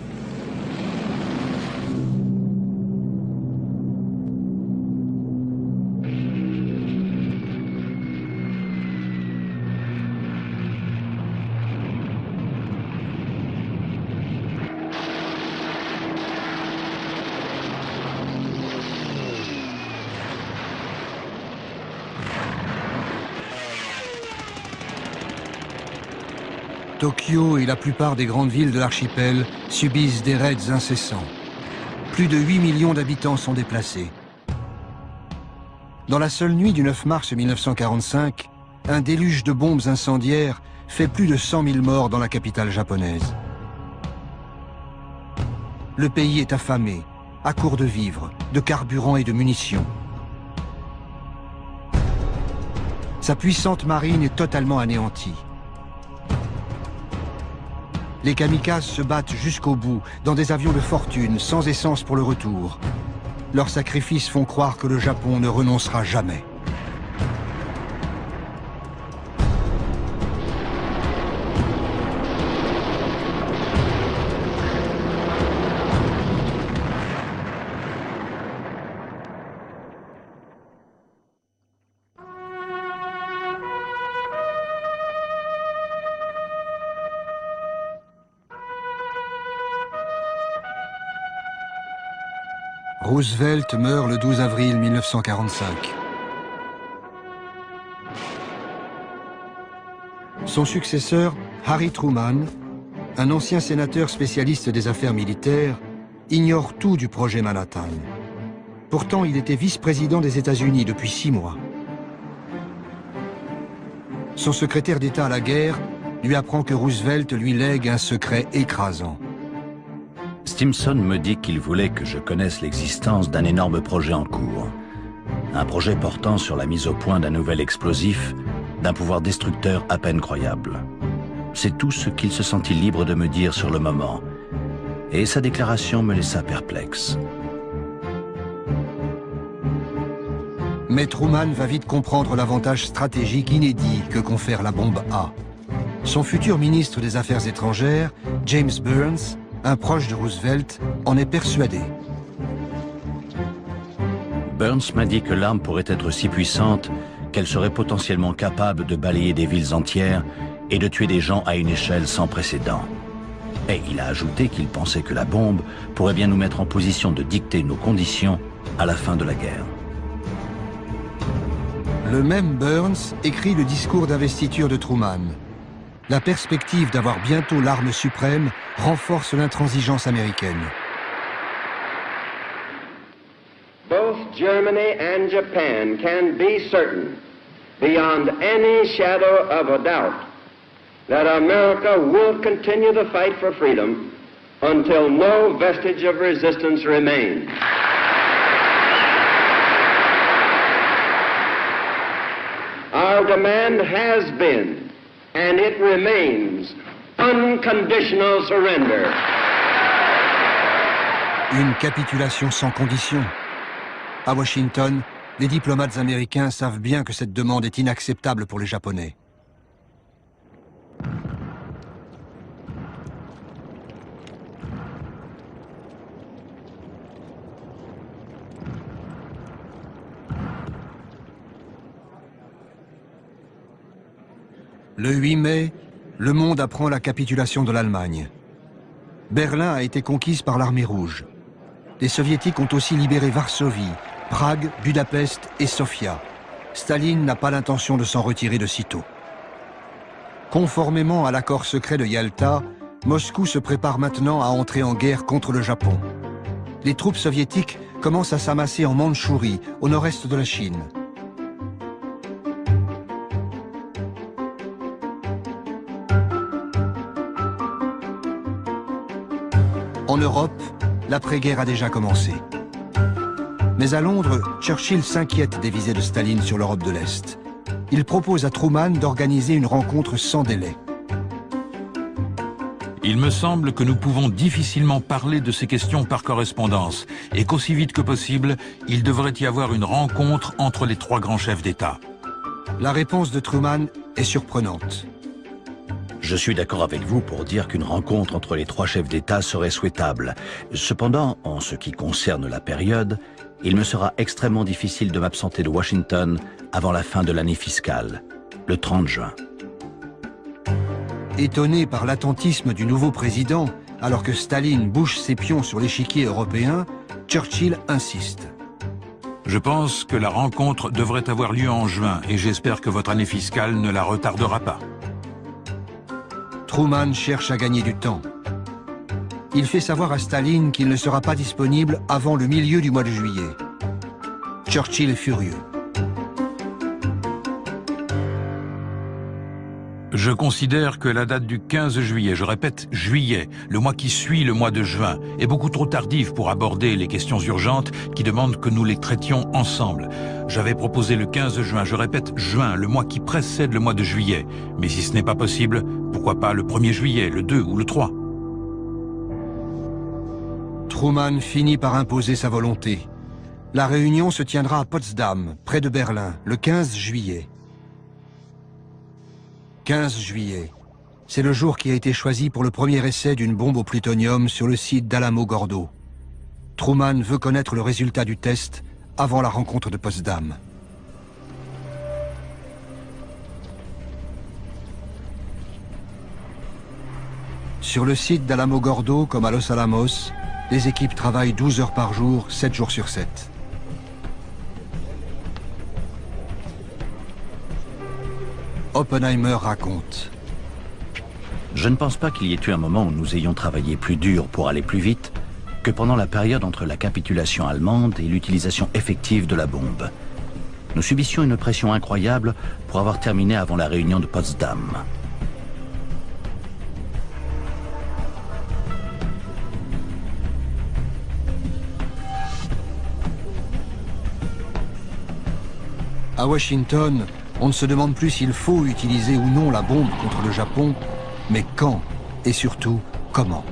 S1: Tokyo et la plupart des grandes villes de l'archipel subissent des raids incessants. Plus de 8 millions d'habitants sont déplacés. Dans la seule nuit du 9 mars 1945, un déluge de bombes incendiaires fait plus de 100 000 morts dans la capitale japonaise. Le pays est affamé, à court de vivres, de carburant et de munitions. Sa puissante marine est totalement anéantie. Les kamikazes se battent jusqu'au bout, dans des avions de fortune, sans essence pour le retour. Leurs sacrifices font croire que le Japon ne renoncera jamais. Roosevelt meurt le 12 avril 1945. Son successeur, Harry Truman, un ancien sénateur spécialiste des affaires militaires, ignore tout du projet Manhattan. Pourtant, il était vice-président des États-Unis depuis 6 mois. Son secrétaire d'État à la guerre lui apprend que Roosevelt lui lègue un secret écrasant.
S2: Stimson me dit qu'il voulait que je connaisse l'existence d'un énorme projet en cours. Un projet portant sur la mise au point d'un nouvel explosif, d'un pouvoir destructeur à peine croyable. C'est tout ce qu'il se sentit libre de me dire sur le moment. Et sa déclaration me laissa perplexe.
S1: Mais Truman va vite comprendre l'avantage stratégique inédit que confère la bombe A. Son futur ministre des Affaires étrangères, James Burns, un proche de Roosevelt, en est persuadé.
S2: Burns m'a dit que l'arme pourrait être si puissante qu'elle serait potentiellement capable de balayer des villes entières et de tuer des gens à une échelle sans précédent. Et il a ajouté qu'il pensait que la bombe pourrait bien nous mettre en position de dicter nos conditions à la fin de la guerre.
S1: Le même Burns écrit le discours d'investiture de Truman. La perspective d'avoir bientôt l'arme suprême renforce l'intransigeance américaine.
S12: Both Germany and Japan can be certain, beyond any shadow of a doubt, that America will continue the fight for freedom until no vestige of resistance remains. Our demand has been, and it remains, unconditional surrender.
S1: Une capitulation sans condition. À Washington, les diplomates américains savent bien que cette demande est inacceptable pour les Japonais. Le 8 mai, le monde apprend la capitulation de l'Allemagne. Berlin a été conquise par l'armée rouge. Les soviétiques ont aussi libéré Varsovie, Prague, Budapest et Sofia. Staline n'a pas l'intention de s'en retirer de sitôt. Conformément à l'accord secret de Yalta, Moscou se prépare maintenant à entrer en guerre contre le Japon. Les troupes soviétiques commencent à s'amasser en Mandchourie, au nord-est de la Chine. En Europe, l'après-guerre a déjà commencé. Mais à Londres, Churchill s'inquiète des visées de Staline sur l'Europe de l'Est. Il propose à Truman d'organiser une rencontre sans délai.
S9: Il me semble que nous pouvons difficilement parler de ces questions par correspondance et qu'aussi vite que possible, il devrait y avoir une rencontre entre les 3 grands chefs d'État.
S1: La réponse de Truman est surprenante.
S2: Je suis d'accord avec vous pour dire qu'une rencontre entre les 3 chefs d'État serait souhaitable. Cependant, en ce qui concerne la période, il me sera extrêmement difficile de m'absenter de Washington avant la fin de l'année fiscale, le 30 juin.
S1: Étonné par l'attentisme du nouveau président, alors que Staline bouge ses pions sur l'échiquier européen, Churchill insiste.
S9: Je pense que la rencontre devrait avoir lieu en juin et j'espère que votre année fiscale ne la retardera pas.
S1: Truman cherche à gagner du temps. Il fait savoir à Staline qu'il ne sera pas disponible avant le milieu du mois de juillet. Churchill est furieux.
S9: Je considère que la date du 15 juillet, je répète juillet, le mois qui suit le mois de juin, est beaucoup trop tardive pour aborder les questions urgentes qui demandent que nous les traitions ensemble. J'avais proposé le 15 juin, je répète juin, le mois qui précède le mois de juillet. Mais si ce n'est pas possible, pourquoi pas le 1er juillet, le 2 ou le 3 ?
S1: Truman finit par imposer sa volonté. La réunion se tiendra à Potsdam, près de Berlin, le 15 juillet. 15 juillet. C'est le jour qui a été choisi pour le premier essai d'une bombe au plutonium sur le site d'Alamo-Gordo. Truman veut connaître le résultat du test avant la rencontre de Potsdam. Sur le site d'Alamo-Gordo, comme à Los Alamos, les équipes travaillent 12 heures par jour, 7 jours sur 7. Oppenheimer raconte.
S2: Je ne pense pas qu'il y ait eu un moment où nous ayons travaillé plus dur pour aller plus vite que pendant la période entre la capitulation allemande et l'utilisation effective de la bombe. Nous subissions une pression incroyable pour avoir terminé avant la réunion de Potsdam.
S1: À Washington, on ne se demande plus s'il faut utiliser ou non la bombe contre le Japon, mais quand et surtout comment.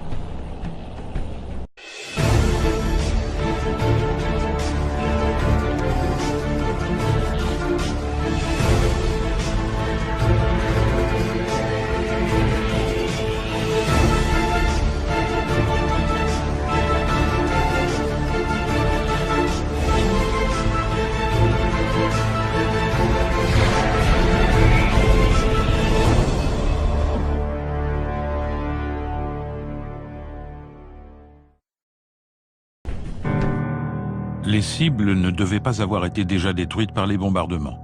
S9: Les cibles ne devaient pas avoir été déjà détruites par les bombardements.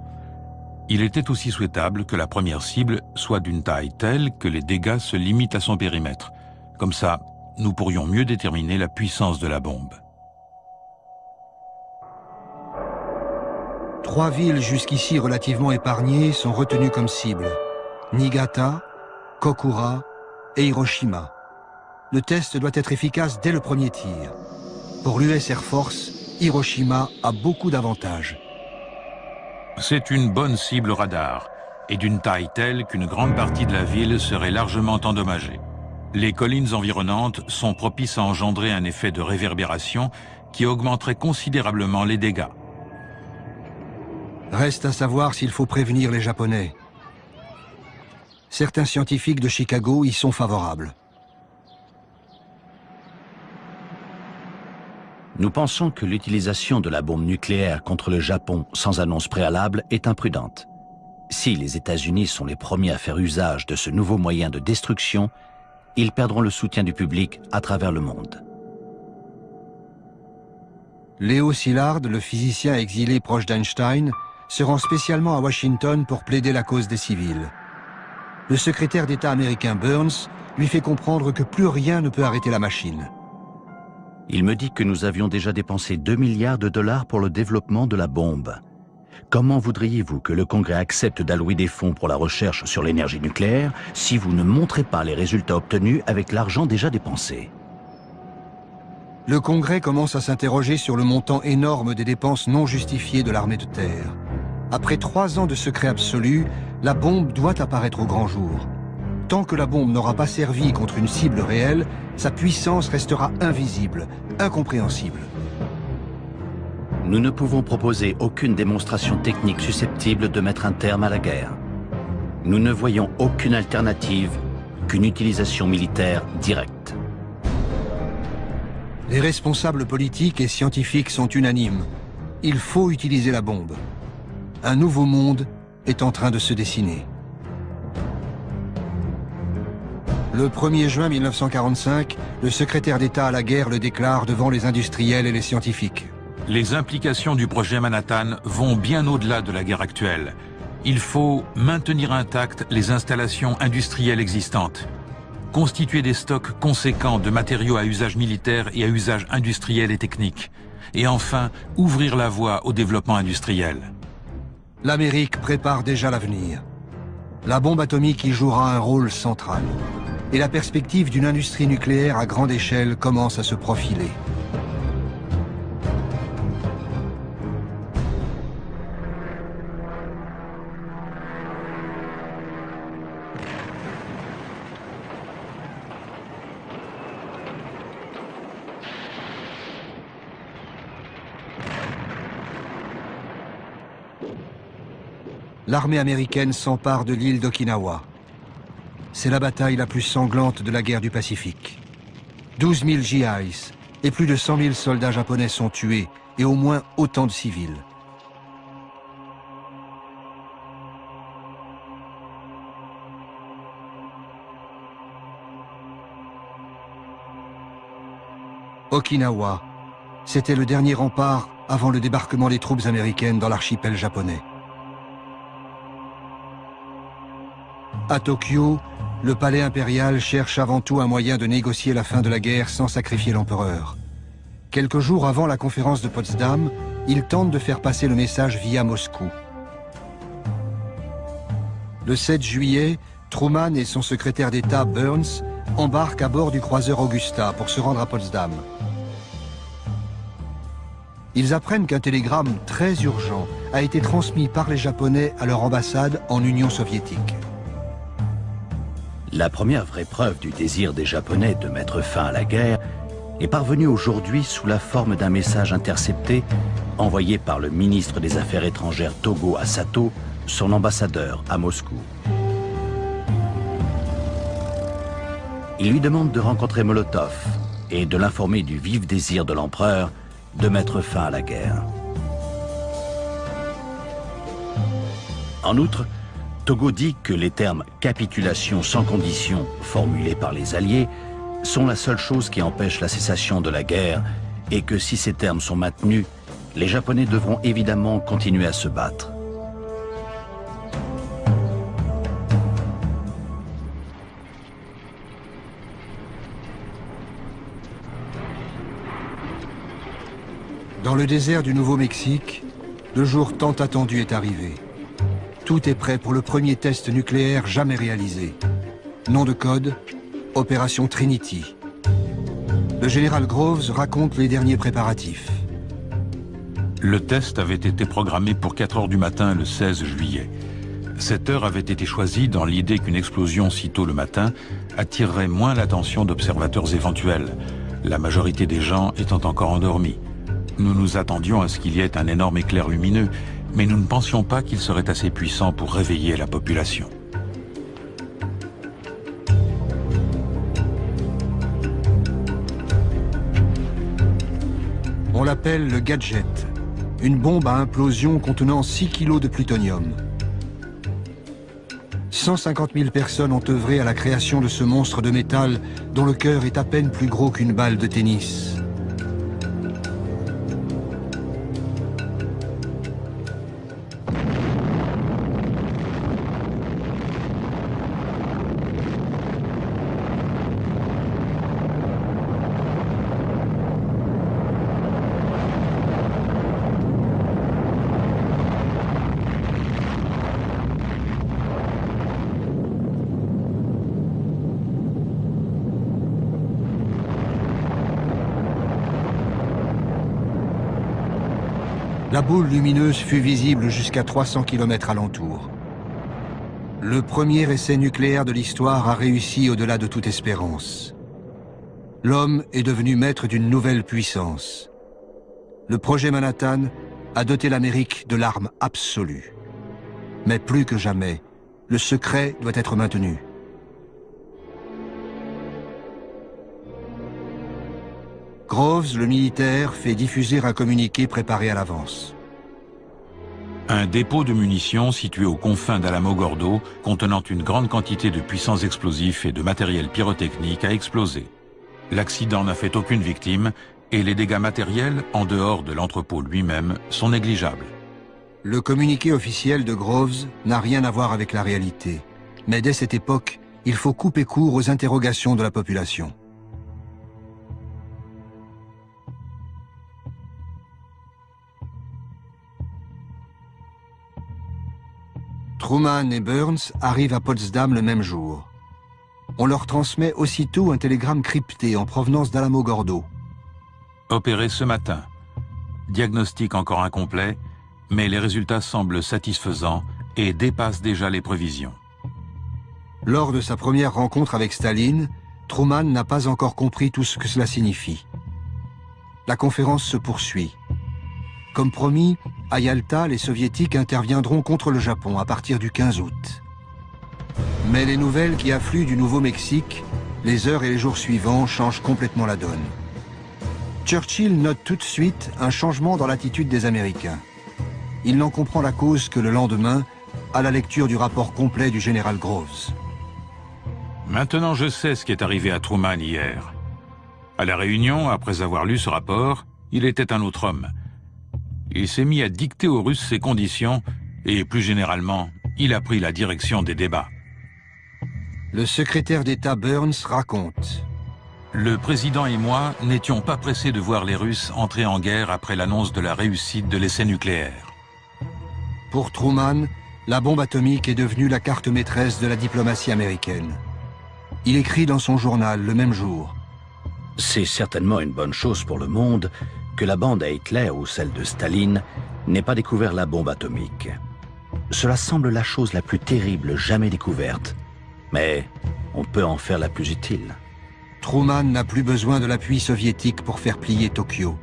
S9: Il était aussi souhaitable que la première cible soit d'une taille telle que les dégâts se limitent à son périmètre. Comme ça, nous pourrions mieux déterminer la puissance de la bombe.
S1: 3 villes jusqu'ici relativement épargnées sont retenues comme cibles. Niigata, Kokura et Hiroshima. Le test doit être efficace dès le premier tir. Pour l'US Air Force, Hiroshima a beaucoup d'avantages.
S9: C'est une bonne cible radar, et d'une taille telle qu'une grande partie de la ville serait largement endommagée. Les collines environnantes sont propices à engendrer un effet de réverbération qui augmenterait considérablement les dégâts.
S1: Reste à savoir s'il faut prévenir les Japonais. Certains scientifiques de Chicago y sont favorables.
S2: Nous pensons que l'utilisation de la bombe nucléaire contre le Japon sans annonce préalable est imprudente. Si les États-Unis sont les premiers à faire usage de ce nouveau moyen de destruction, ils perdront le soutien du public à travers le monde.
S1: Léo Szilard, le physicien exilé proche d'Einstein, se rend spécialement à Washington pour plaider la cause des civils. Le secrétaire d'État américain Burns lui fait comprendre que plus rien ne peut arrêter la machine.
S2: Il me dit que nous avions déjà dépensé 2 milliards de dollars pour le développement de la bombe. Comment voudriez-vous que le Congrès accepte d'allouer des fonds pour la recherche sur l'énergie nucléaire si vous ne montrez pas les résultats obtenus avec l'argent déjà dépensé?
S1: Le Congrès commence à s'interroger sur le montant énorme des dépenses non justifiées de l'armée de terre. Après 3 ans de secret absolu, la bombe doit apparaître au grand jour. Tant que la bombe n'aura pas servi contre une cible réelle, sa puissance restera invisible, incompréhensible.
S2: Nous ne pouvons proposer aucune démonstration technique susceptible de mettre un terme à la guerre. Nous ne voyons aucune alternative qu'une utilisation militaire directe.
S1: Les responsables politiques et scientifiques sont unanimes. Il faut utiliser la bombe. Un nouveau monde est en train de se dessiner. Le 1er juin 1945, le secrétaire d'État à la guerre le déclare devant les industriels et les scientifiques.
S9: Les implications du projet Manhattan vont bien au-delà de la guerre actuelle. Il faut maintenir intactes les installations industrielles existantes, constituer des stocks conséquents de matériaux à usage militaire et à usage industriel et technique, et enfin ouvrir la voie au développement industriel.
S1: L'Amérique prépare déjà l'avenir. La bombe atomique y jouera un rôle central. Et la perspective d'une industrie nucléaire à grande échelle commence à se profiler. L'armée américaine s'empare de l'île d'Okinawa. C'est la bataille la plus sanglante de la guerre du Pacifique. 12 000 GIs et plus de 100 000 soldats japonais sont tués et au moins autant de civils. Okinawa, c'était le dernier rempart avant le débarquement des troupes américaines dans l'archipel japonais. À Tokyo, le palais impérial cherche avant tout un moyen de négocier la fin de la guerre sans sacrifier l'empereur. Quelques jours avant la conférence de Potsdam, il tente de faire passer le message via Moscou. Le 7 juillet, Truman et son secrétaire d'État Burns embarquent à bord du croiseur Augusta pour se rendre à Potsdam. Ils apprennent qu'un télégramme très urgent a été transmis par les Japonais à leur ambassade en Union soviétique.
S2: La première vraie preuve du désir des Japonais de mettre fin à la guerre est parvenue aujourd'hui sous la forme d'un message intercepté envoyé par le ministre des Affaires étrangères Togo à Sato, son ambassadeur à Moscou. Il lui demande de rencontrer Molotov et de l'informer du vif désir de l'empereur de mettre fin à la guerre. En outre, Togo dit que les termes « capitulation sans condition » formulés par les Alliés sont la seule chose qui empêche la cessation de la guerre et que si ces termes sont maintenus, les Japonais devront évidemment continuer à se battre.
S1: Dans le désert du Nouveau-Mexique, le jour tant attendu est arrivé. Tout est prêt pour le premier test nucléaire jamais réalisé. Nom de code, Opération Trinity. Le général Groves raconte les derniers préparatifs.
S9: Le test avait été programmé pour 4 heures du matin le 16 juillet. Cette heure avait été choisie dans l'idée qu'une explosion si tôt le matin attirerait moins l'attention d'observateurs éventuels, la majorité des gens étant encore endormis. Nous nous attendions à ce qu'il y ait un énorme éclair lumineux, mais nous ne pensions pas qu'il serait assez puissant pour réveiller la population.
S1: On l'appelle le gadget, une bombe à implosion contenant 6 kilos de plutonium. 150 000 personnes ont œuvré à la création de ce monstre de métal dont le cœur est à peine plus gros qu'une balle de tennis. La boule lumineuse fut visible jusqu'à 300 km alentour. Le premier essai nucléaire de l'histoire a réussi au-delà de toute espérance. L'homme est devenu maître d'une nouvelle puissance. Le projet Manhattan a doté l'Amérique de l'arme absolue. Mais plus que jamais, le secret doit être maintenu. Groves, le militaire, fait diffuser un communiqué préparé à l'avance.
S9: Un dépôt de munitions situé aux confins d'Alamogordo, contenant une grande quantité de puissants explosifs et de matériel pyrotechnique, a explosé. L'accident n'a fait aucune victime et les dégâts matériels, en dehors de l'entrepôt lui-même, sont négligeables.
S1: Le communiqué officiel de Groves n'a rien à voir avec la réalité. Mais dès cette époque, il faut couper court aux interrogations de la population. Truman et Burns arrivent à Potsdam le même jour. On leur transmet aussitôt un télégramme crypté en provenance d'Alamogordo.
S9: Opéré ce matin. Diagnostic encore incomplet, mais les résultats semblent satisfaisants et dépassent déjà les prévisions.
S1: Lors de sa première rencontre avec Staline, Truman n'a pas encore compris tout ce que cela signifie. La conférence se poursuit. Comme promis, à Yalta, les Soviétiques interviendront contre le Japon à partir du 15 août. Mais les nouvelles qui affluent du Nouveau-Mexique, les heures et les jours suivants changent complètement la donne. Churchill note tout de suite un changement dans l'attitude des Américains. Il n'en comprend la cause que le lendemain, à la lecture du rapport complet du général Groves.
S9: Maintenant, je sais ce qui est arrivé à Truman hier. À la réunion, après avoir lu ce rapport, il était un autre homme. Il s'est mis à dicter aux Russes ses conditions et, plus généralement, il a pris la direction des débats.
S1: Le secrétaire d'État Burns raconte.
S9: Le président et moi n'étions pas pressés de voir les Russes entrer en guerre après l'annonce de la réussite de l'essai nucléaire.
S1: Pour Truman, la bombe atomique est devenue la carte maîtresse de la diplomatie américaine. Il écrit dans son journal le même jour.
S2: C'est certainement une bonne chose pour le monde que la bande à Hitler ou celle de Staline n'ait pas découvert la bombe atomique. Cela semble la chose la plus terrible jamais découverte, mais on peut en faire la plus utile.
S1: Truman n'a plus besoin de l'appui soviétique pour faire plier Tokyo.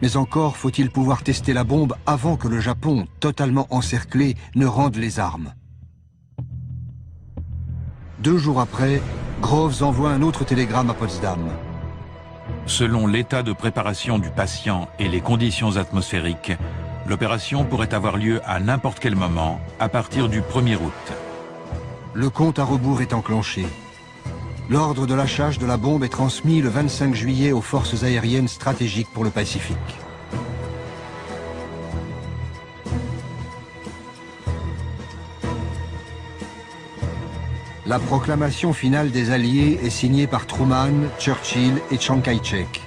S1: Mais encore faut-il pouvoir tester la bombe avant que le Japon, totalement encerclé, ne rende les armes. 2 jours après, Groves envoie un autre télégramme à Potsdam.
S9: Selon l'état de préparation du patient et les conditions atmosphériques, l'opération pourrait avoir lieu à n'importe quel moment, à partir du 1er août.
S1: Le compte à rebours est enclenché. L'ordre de lâchage de la bombe est transmis le 25 juillet aux forces aériennes stratégiques pour le Pacifique. La proclamation finale des Alliés est signée par Truman, Churchill et Chiang Kai-shek.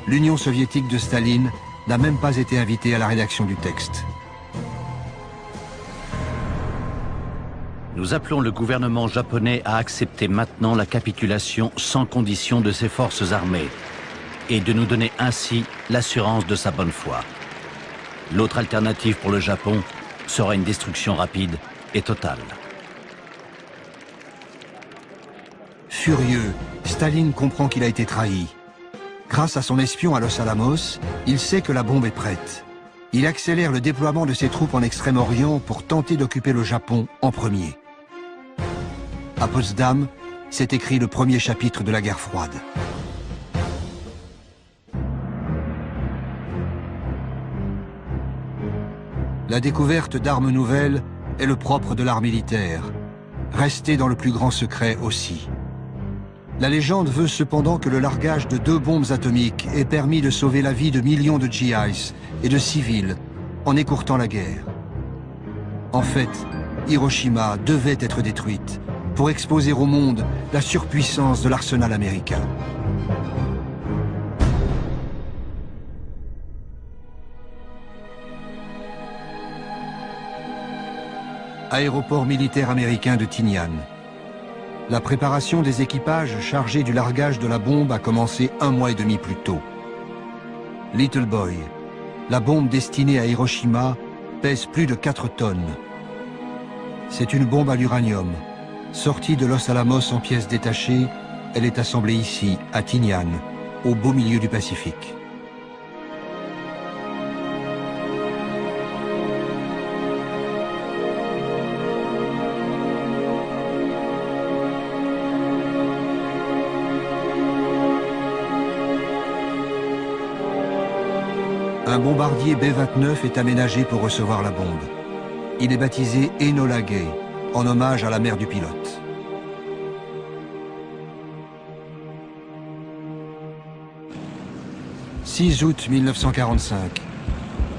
S1: L'Union soviétique de Staline n'a même pas été invitée à la rédaction du texte.
S2: Nous appelons le gouvernement japonais à accepter maintenant la capitulation sans condition de ses forces armées et de nous donner ainsi l'assurance de sa bonne foi. L'autre alternative pour le Japon sera une destruction rapide et totale.
S1: Furieux, Staline comprend qu'il a été trahi. Grâce à son espion à Los Alamos, il sait que la bombe est prête. Il accélère le déploiement de ses troupes en Extrême-Orient pour tenter d'occuper le Japon en premier. À Potsdam, s'est écrit le premier chapitre de la guerre froide. La découverte d'armes nouvelles est le propre de l'art militaire, resté dans le plus grand secret aussi. La légende veut cependant que le largage de 2 bombes atomiques ait permis de sauver la vie de millions de GIs et de civils en écourtant la guerre. En fait, Hiroshima devait être détruite pour exposer au monde la surpuissance de l'arsenal américain. Aéroport militaire américain de Tinian. La préparation des équipages chargés du largage de la bombe a commencé 1 mois et demi plus tôt. Little Boy, la bombe destinée à Hiroshima, pèse plus de 4 tonnes. C'est une bombe à l'uranium. Sortie de Los Alamos en pièces détachées, elle est assemblée ici, à Tinian, au beau milieu du Pacifique. Un bombardier B-29 est aménagé pour recevoir la bombe. Il est baptisé Enola Gay, en hommage à la mère du pilote. « 6 août 1945.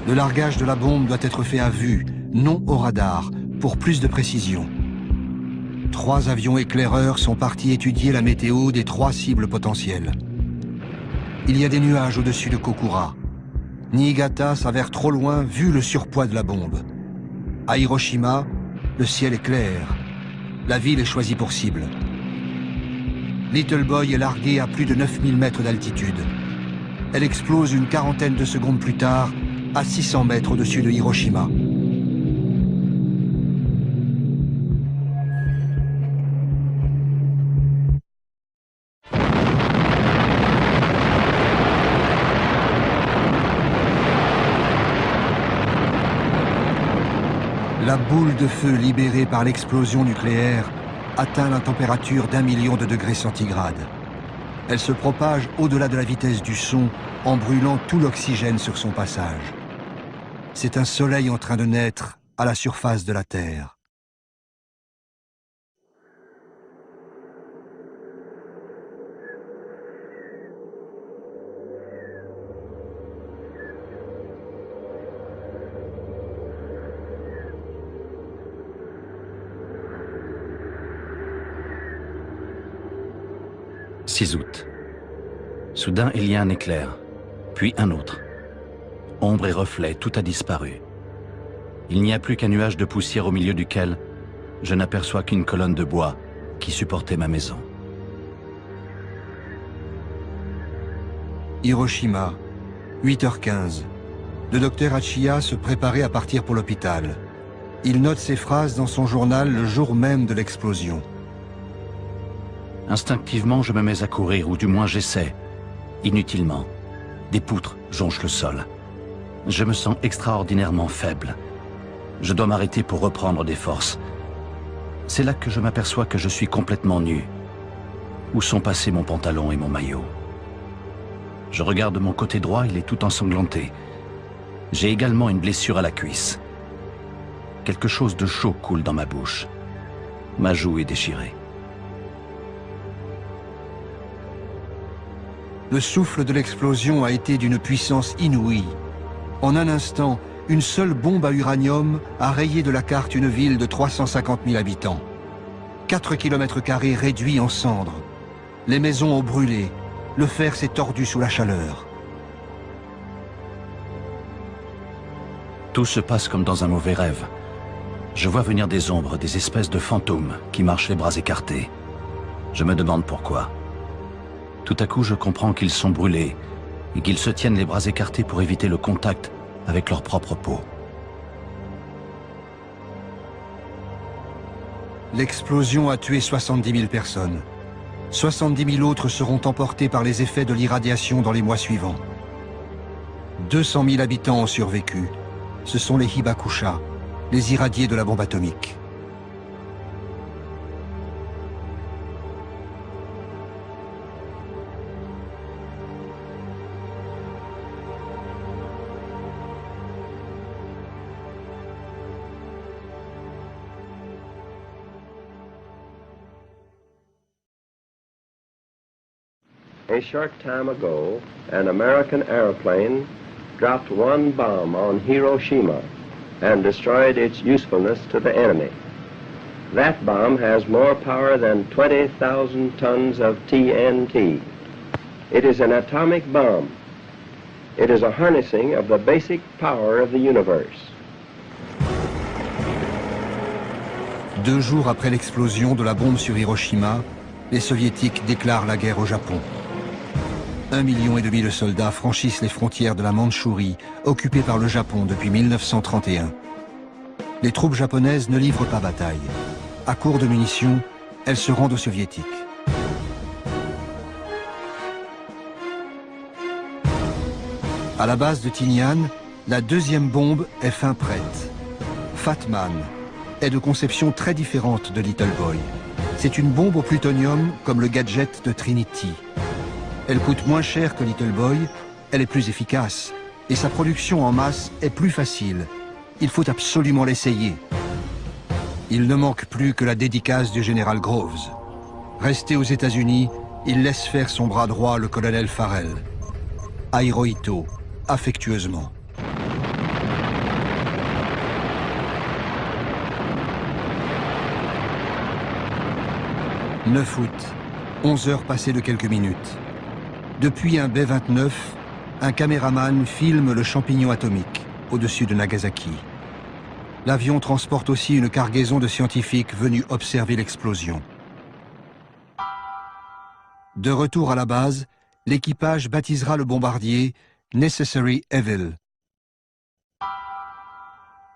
S1: Le largage de la bombe doit être fait à vue, non au radar, pour plus de précision. 3 avions éclaireurs sont partis étudier la météo des 3 cibles potentielles. Il y a des nuages au-dessus de Kokura. Niigata s'avère trop loin vu le surpoids de la bombe. À Hiroshima, le ciel est clair. La ville est choisie pour cible. Little Boy est larguée à plus de 9000 mètres d'altitude. Elle explose une quarantaine de secondes plus tard, à 600 mètres au-dessus de Hiroshima. La boule de feu libérée par l'explosion nucléaire atteint la température d'1 million de degrés centigrades. Elle se propage au-delà de la vitesse du son en brûlant tout l'oxygène sur son passage. C'est un soleil en train de naître à la surface de la Terre. «
S2: 6 août. Soudain, il y a un éclair, puis un autre. Ombre et reflet, tout a disparu. Il n'y a plus qu'un nuage de poussière au milieu duquel je n'aperçois qu'une colonne de bois qui supportait ma maison.
S1: Hiroshima, 8h15. Le docteur Hachiya se préparait à partir pour l'hôpital. Il note ces phrases dans son journal le jour même de l'explosion.
S2: Instinctivement, je me mets à courir, ou du moins j'essaie. Inutilement. Des poutres jonchent le sol. Je me sens extraordinairement faible. Je dois m'arrêter pour reprendre des forces. C'est là que je m'aperçois que je suis complètement nu. Où sont passés mon pantalon et mon maillot? Je regarde mon côté droit, il est tout ensanglanté. J'ai également une blessure à la cuisse. Quelque chose de chaud coule dans ma bouche. Ma joue est déchirée.
S1: Le souffle de l'explosion a été d'une puissance inouïe. En un instant, une seule bombe à uranium a rayé de la carte une ville de 350 000 habitants. 4 km² réduits en cendres. Les maisons ont brûlé. Le fer s'est tordu sous la chaleur.
S2: Tout se passe comme dans un mauvais rêve. Je vois venir des ombres, des espèces de fantômes qui marchent les bras écartés. Je me demande pourquoi. Tout à coup, je comprends qu'ils sont brûlés et qu'ils se tiennent les bras écartés pour éviter le contact avec leur propre peau.
S1: L'explosion a tué 70 000 personnes. 70 000 autres seront emportés par les effets de l'irradiation dans les mois suivants. 200 000 habitants ont survécu. Ce sont les Hibakusha, les irradiés de la bombe atomique.
S12: A short time ago, an American airplane dropped one bomb on Hiroshima and destroyed its usefulness to the enemy. That bomb has more power than 20,000 tons of TNT. It is an atomic bomb. It is a harnessing of the basic power of the universe.
S1: 2 jours après l'explosion de la bombe sur Hiroshima, les Soviétiques déclarent la guerre au Japon. 1,5 million de soldats franchissent les frontières de la Mandchourie, occupée par le Japon depuis 1931. Les troupes japonaises ne livrent pas bataille. À court de munitions, elles se rendent aux Soviétiques. À la base de Tinian, la deuxième bombe est fin prête. Fat Man est de conception très différente de Little Boy. C'est une bombe au plutonium comme le gadget de Trinity. Elle coûte moins cher que Little Boy, elle est plus efficace, et sa production en masse est plus facile. Il faut absolument l'essayer. Il ne manque plus que la dédicace du général Groves. Resté aux États-Unis, il laisse faire son bras droit, le colonel Farrell. À Hirohito, affectueusement. « 9 août, 11 heures passées de quelques minutes. Depuis un B-29, un caméraman filme le champignon atomique au-dessus de Nagasaki. L'avion transporte aussi une cargaison de scientifiques venus observer l'explosion. De retour à la base, l'équipage baptisera le bombardier Necessary Evil.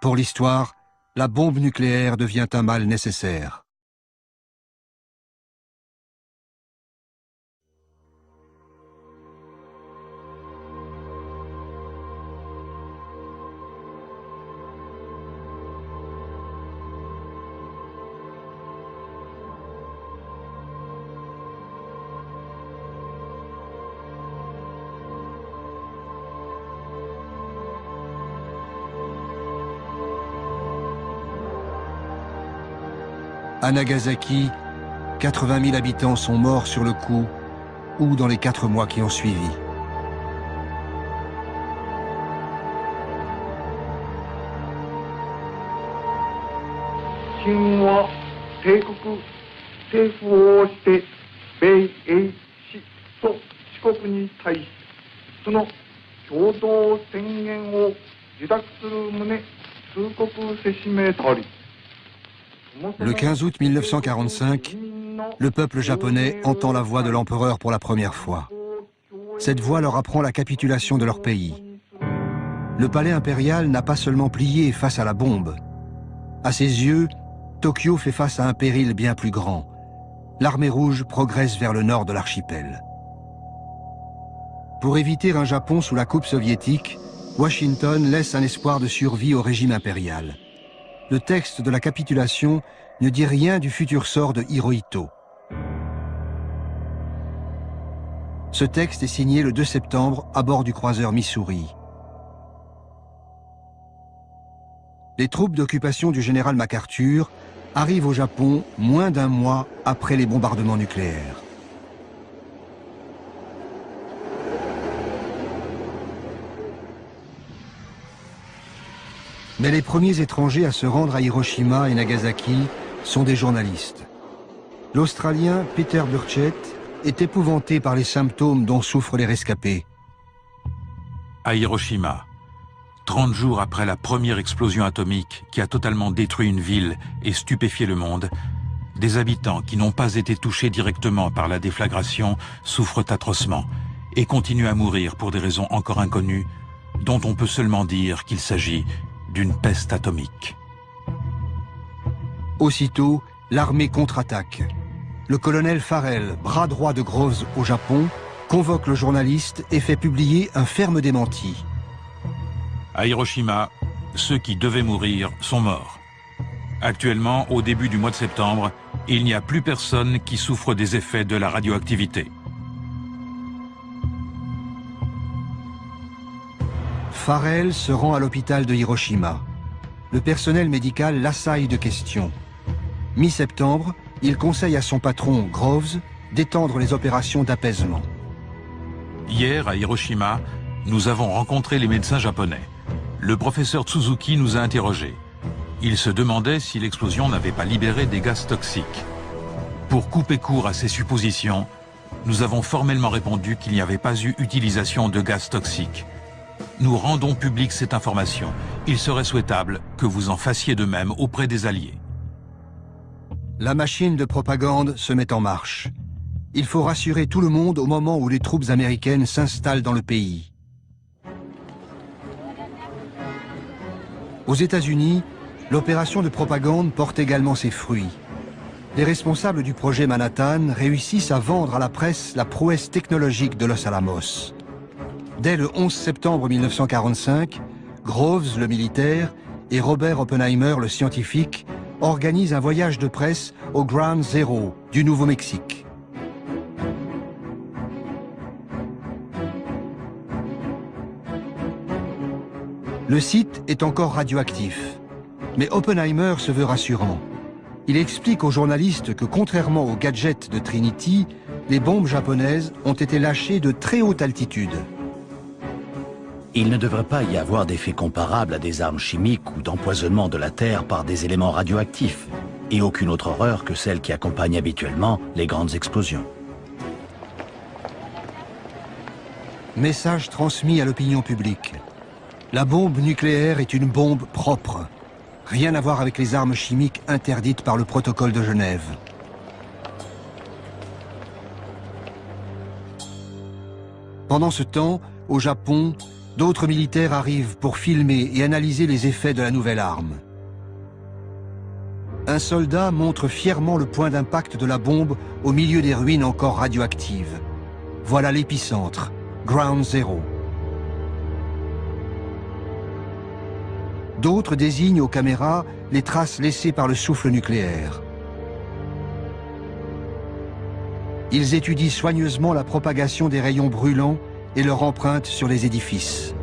S1: Pour l'histoire, la bombe nucléaire devient un mal nécessaire. À Nagasaki, 80 000 habitants sont morts sur le coup ou dans les 4 mois qui ont suivi.
S4: 国に対しその共同宣言を受諾する旨通告せしめたり。
S1: Le 15 août 1945, le peuple japonais entend la voix de l'empereur pour la première fois. Cette voix leur apprend la capitulation de leur pays. Le palais impérial n'a pas seulement plié face à la bombe. À ses yeux, Tokyo fait face à un péril bien plus grand. L'armée rouge progresse vers le nord de l'archipel. Pour éviter un Japon sous la coupe soviétique, Washington laisse un espoir de survie au régime impérial. Le texte de la capitulation ne dit rien du futur sort de Hirohito. Ce texte est signé le 2 septembre à bord du croiseur Missouri. Les troupes d'occupation du général MacArthur arrivent au Japon moins d'un mois après les bombardements nucléaires. Mais les premiers étrangers à se rendre à Hiroshima et Nagasaki sont des journalistes. L'Australien Peter Burchett est épouvanté par les symptômes dont souffrent les rescapés.
S9: À Hiroshima, 30 jours après la première explosion atomique qui a totalement détruit une ville et stupéfié le monde, des habitants qui n'ont pas été touchés directement par la déflagration souffrent atrocement et continuent à mourir pour des raisons encore inconnues, dont on peut seulement dire qu'il s'agit d'une peste atomique.
S1: Aussitôt, l'armée contre-attaque. Le colonel Farrell, bras droit de Groves au Japon, convoque le journaliste et fait publier un ferme démenti.
S9: À Hiroshima, ceux qui devaient mourir sont morts. Actuellement, au début du mois de septembre, il n'y a plus personne qui souffre des effets de la radioactivité.
S1: Farrell se rend à l'hôpital de Hiroshima. Le personnel médical l'assaille de questions. Mi-septembre, il conseille à son patron, Groves, d'étendre les opérations d'apaisement.
S9: Hier, à Hiroshima, nous avons rencontré les médecins japonais. Le professeur Tsuzuki nous a interrogés. Il se demandait si l'explosion n'avait pas libéré des gaz toxiques. Pour couper court à ces suppositions, nous avons formellement répondu qu'il n'y avait pas eu utilisation de gaz toxiques. Nous rendons publique cette information. Il serait souhaitable que vous en fassiez de même auprès des Alliés.
S1: La machine de propagande se met en marche. Il faut rassurer tout le monde au moment où les troupes américaines s'installent dans le pays. Aux États-Unis, l'opération de propagande porte également ses fruits. Les responsables du projet Manhattan réussissent à vendre à la presse la prouesse technologique de Los Alamos. Dès le 11 septembre 1945, Groves, le militaire, et Robert Oppenheimer, le scientifique, organisent un voyage de presse au Ground Zero du Nouveau-Mexique. Le site est encore radioactif, mais Oppenheimer se veut rassurant. Il explique aux journalistes que contrairement aux gadgets de Trinity, les bombes japonaises ont été lâchées de très haute altitude.
S2: Il ne devrait pas y avoir d'effet comparable à des armes chimiques ou d'empoisonnement de la Terre par des éléments radioactifs, et aucune autre horreur que celle qui accompagne habituellement les grandes explosions.
S1: Message transmis à l'opinion publique. La bombe nucléaire est une bombe propre. Rien à voir avec les armes chimiques interdites par le protocole de Genève. Pendant ce temps, au Japon, d'autres militaires arrivent pour filmer et analyser les effets de la nouvelle arme. Un soldat montre fièrement le point d'impact de la bombe au milieu des ruines encore radioactives. Voilà l'épicentre, Ground Zero. D'autres désignent aux caméras les traces laissées par le souffle nucléaire. Ils étudient soigneusement la propagation des rayons brûlants et leur empreinte sur les édifices.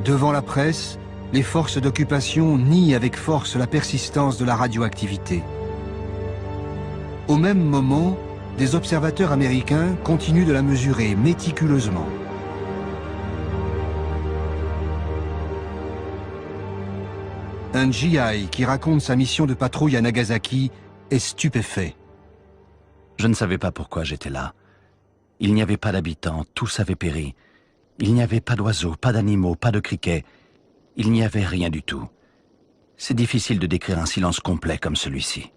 S1: Devant la presse, les forces d'occupation nient avec force la persistance de la radioactivité. Au même moment, des observateurs américains continuent de la mesurer méticuleusement. Un GI qui raconte sa mission de patrouille à Nagasaki est stupéfait.
S2: Je ne savais pas pourquoi j'étais là. Il n'y avait pas d'habitants, tous avaient péri. Il n'y avait pas d'oiseaux, pas d'animaux, pas de criquets. Il n'y avait rien du tout. C'est difficile de décrire un silence complet comme celui-ci.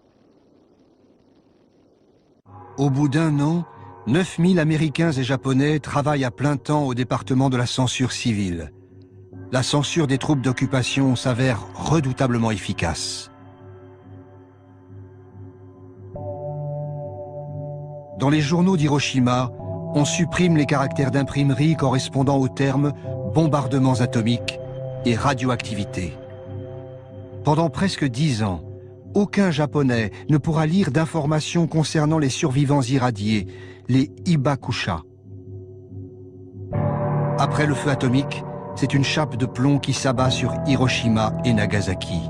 S1: Au bout d'un an, 9000 Américains et Japonais travaillent à plein temps au département de la censure civile. La censure des troupes d'occupation s'avère redoutablement efficace. Dans les journaux d'Hiroshima, on supprime les caractères d'imprimerie correspondant aux termes « bombardements atomiques » et « radioactivité ». Pendant presque 10 ans, aucun Japonais ne pourra lire d'informations concernant les survivants irradiés, les Hibakusha. Après le feu atomique, c'est une chape de plomb qui s'abat sur Hiroshima et Nagasaki.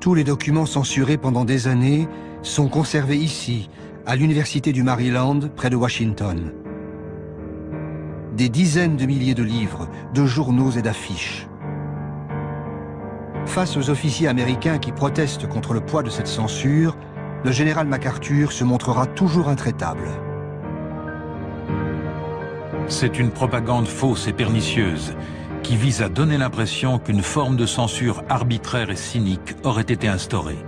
S1: Tous les documents censurés pendant des années sont conservés ici, à l'Université du Maryland, près de Washington. Des dizaines de milliers de livres, de journaux et d'affiches. Face aux officiers américains qui protestent contre le poids de cette censure, le général MacArthur se montrera toujours intraitable.
S9: C'est une propagande fausse et pernicieuse qui vise à donner l'impression qu'une forme de censure arbitraire et cynique aurait été instaurée.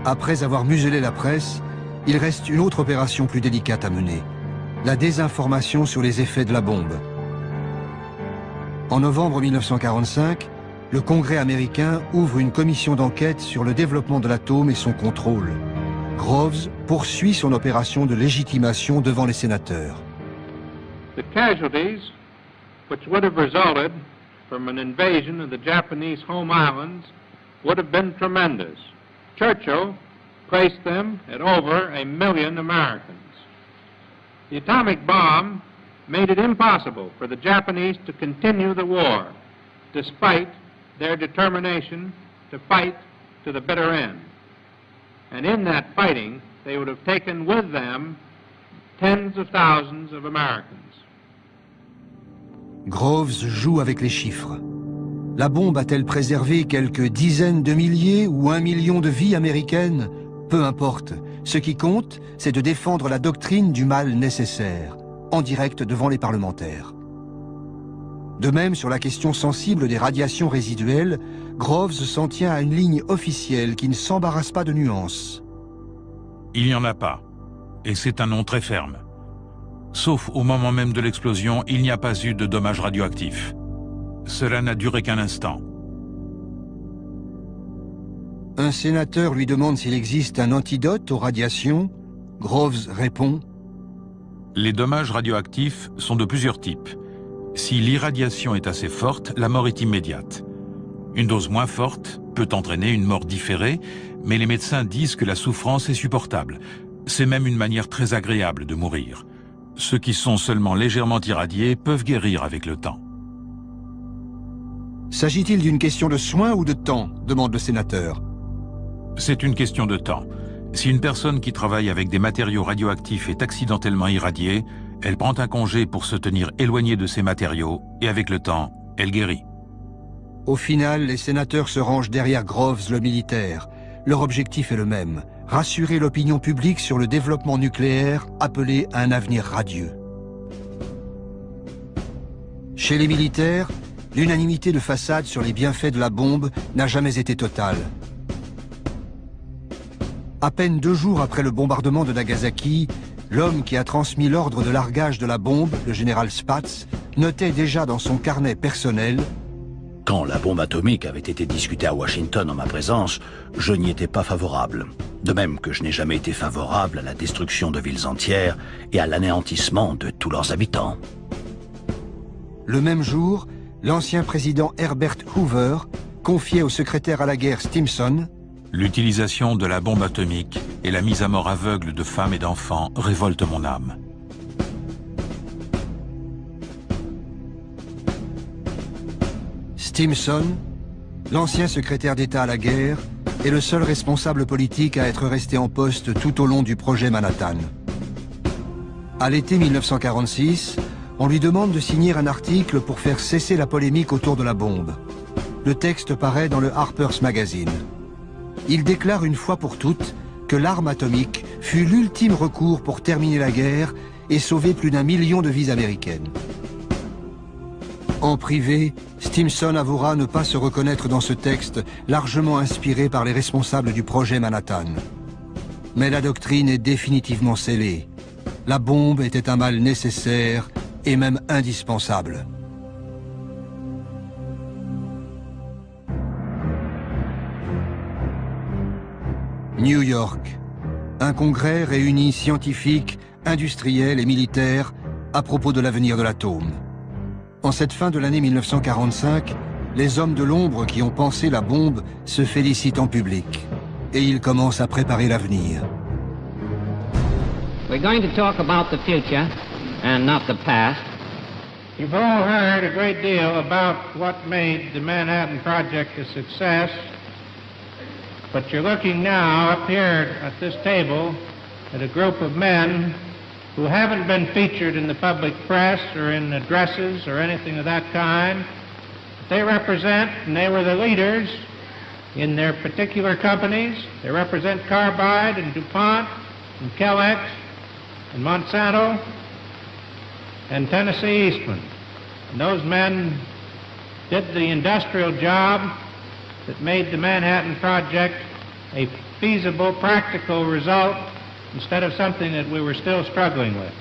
S1: Après avoir muselé la presse, il reste une autre opération plus délicate à mener, la désinformation sur les effets de la bombe. En novembre 1945, le Congrès américain ouvre une commission d'enquête sur le développement de l'atome et son contrôle. Groves poursuit son opération de légitimation devant les sénateurs.
S13: The casualties which would have resulted from an invasion of the Japanese home islands would have been tremendous. Churchill placed them at over 1 million Americans. The atomic bomb made it impossible for the Japanese to continue the war, despite their determination to fight to the bitter end. And in that fighting, they would have taken with them tens of thousands of Americans.
S1: Groves joue avec les chiffres. La bombe a-t-elle préservé quelques dizaines de milliers ou 1 million de vies américaines? Peu importe. Ce qui compte, c'est de défendre la doctrine du mal nécessaire, en direct devant les parlementaires. De même, sur la question sensible des radiations résiduelles, Groves s'en tient à une ligne officielle qui ne s'embarrasse pas de nuances.
S9: Il n'y en a pas, et c'est un nom très ferme. Sauf au moment même de l'explosion, il n'y a pas eu de dommages radioactifs. Cela n'a duré qu'un instant.
S1: Un sénateur lui demande s'il existe un antidote aux radiations. Groves répond:
S9: Les dommages radioactifs sont de plusieurs types. Si l'irradiation est assez forte, la mort est immédiate. Une dose moins forte peut entraîner une mort différée, mais les médecins disent que la souffrance est supportable. C'est même une manière très agréable de mourir. Ceux qui sont seulement légèrement irradiés peuvent guérir avec le temps.
S1: S'agit-il d'une question de soins ou de temps? Demande le sénateur.
S9: C'est une question de temps. Si une personne qui travaille avec des matériaux radioactifs est accidentellement irradiée, elle prend un congé pour se tenir éloignée de ces matériaux et avec le temps, elle guérit.
S1: Au final, les sénateurs se rangent derrière Groves, le militaire. Leur objectif est le même: rassurer l'opinion publique sur le développement nucléaire appelé à un avenir radieux. Chez les militaires, l'unanimité de façade sur les bienfaits de la bombe n'a jamais été totale. À peine 2 jours après le bombardement de Nagasaki, l'homme qui a transmis l'ordre de largage de la bombe, le général Spaatz, notait déjà dans son carnet personnel:
S2: Quand la bombe atomique avait été discutée à Washington en ma présence, je n'y étais pas favorable. De même que je n'ai jamais été favorable à la destruction de villes entières et à l'anéantissement de tous leurs habitants.
S1: Le même jour, l'ancien président Herbert Hoover confiait au secrétaire à la guerre Stimson:
S9: L'utilisation de la bombe atomique et la mise à mort aveugle de femmes et d'enfants révoltent mon âme.
S1: Stimson, l'ancien secrétaire d'État à la guerre, est le seul responsable politique à être resté en poste tout au long du projet Manhattan. À l'été 1946, on lui demande de signer un article pour faire cesser la polémique autour de la bombe. Le texte paraît dans le Harper's Magazine. Il déclare une fois pour toutes que l'arme atomique fut l'ultime recours pour terminer la guerre et sauver plus d'1 million de vies américaines. En privé, Stimson avouera ne pas se reconnaître dans ce texte largement inspiré par les responsables du projet Manhattan. Mais la doctrine est définitivement scellée. La bombe était un mal nécessaire et même indispensable. New York. Un congrès réunit scientifiques, industriels et militaires à propos de l'avenir de l'atome. En cette fin de l'année 1945, les hommes de l'ombre qui ont pensé la bombe se félicitent en public. Et ils commencent à préparer l'avenir.
S8: We're going to talk about the future and not the past.
S13: You've all heard a great deal about what made the Manhattan Project a success, but you're looking now up here at this table at a group of men who haven't been featured in the public press or in addresses or anything of that kind. They represent, and they were the leaders in their particular companies. They represent Carbide and DuPont and Kellex and Monsanto and Tennessee Eastman. And those men did the industrial job that made the Manhattan Project a feasible, practical result instead of something that we were still struggling with.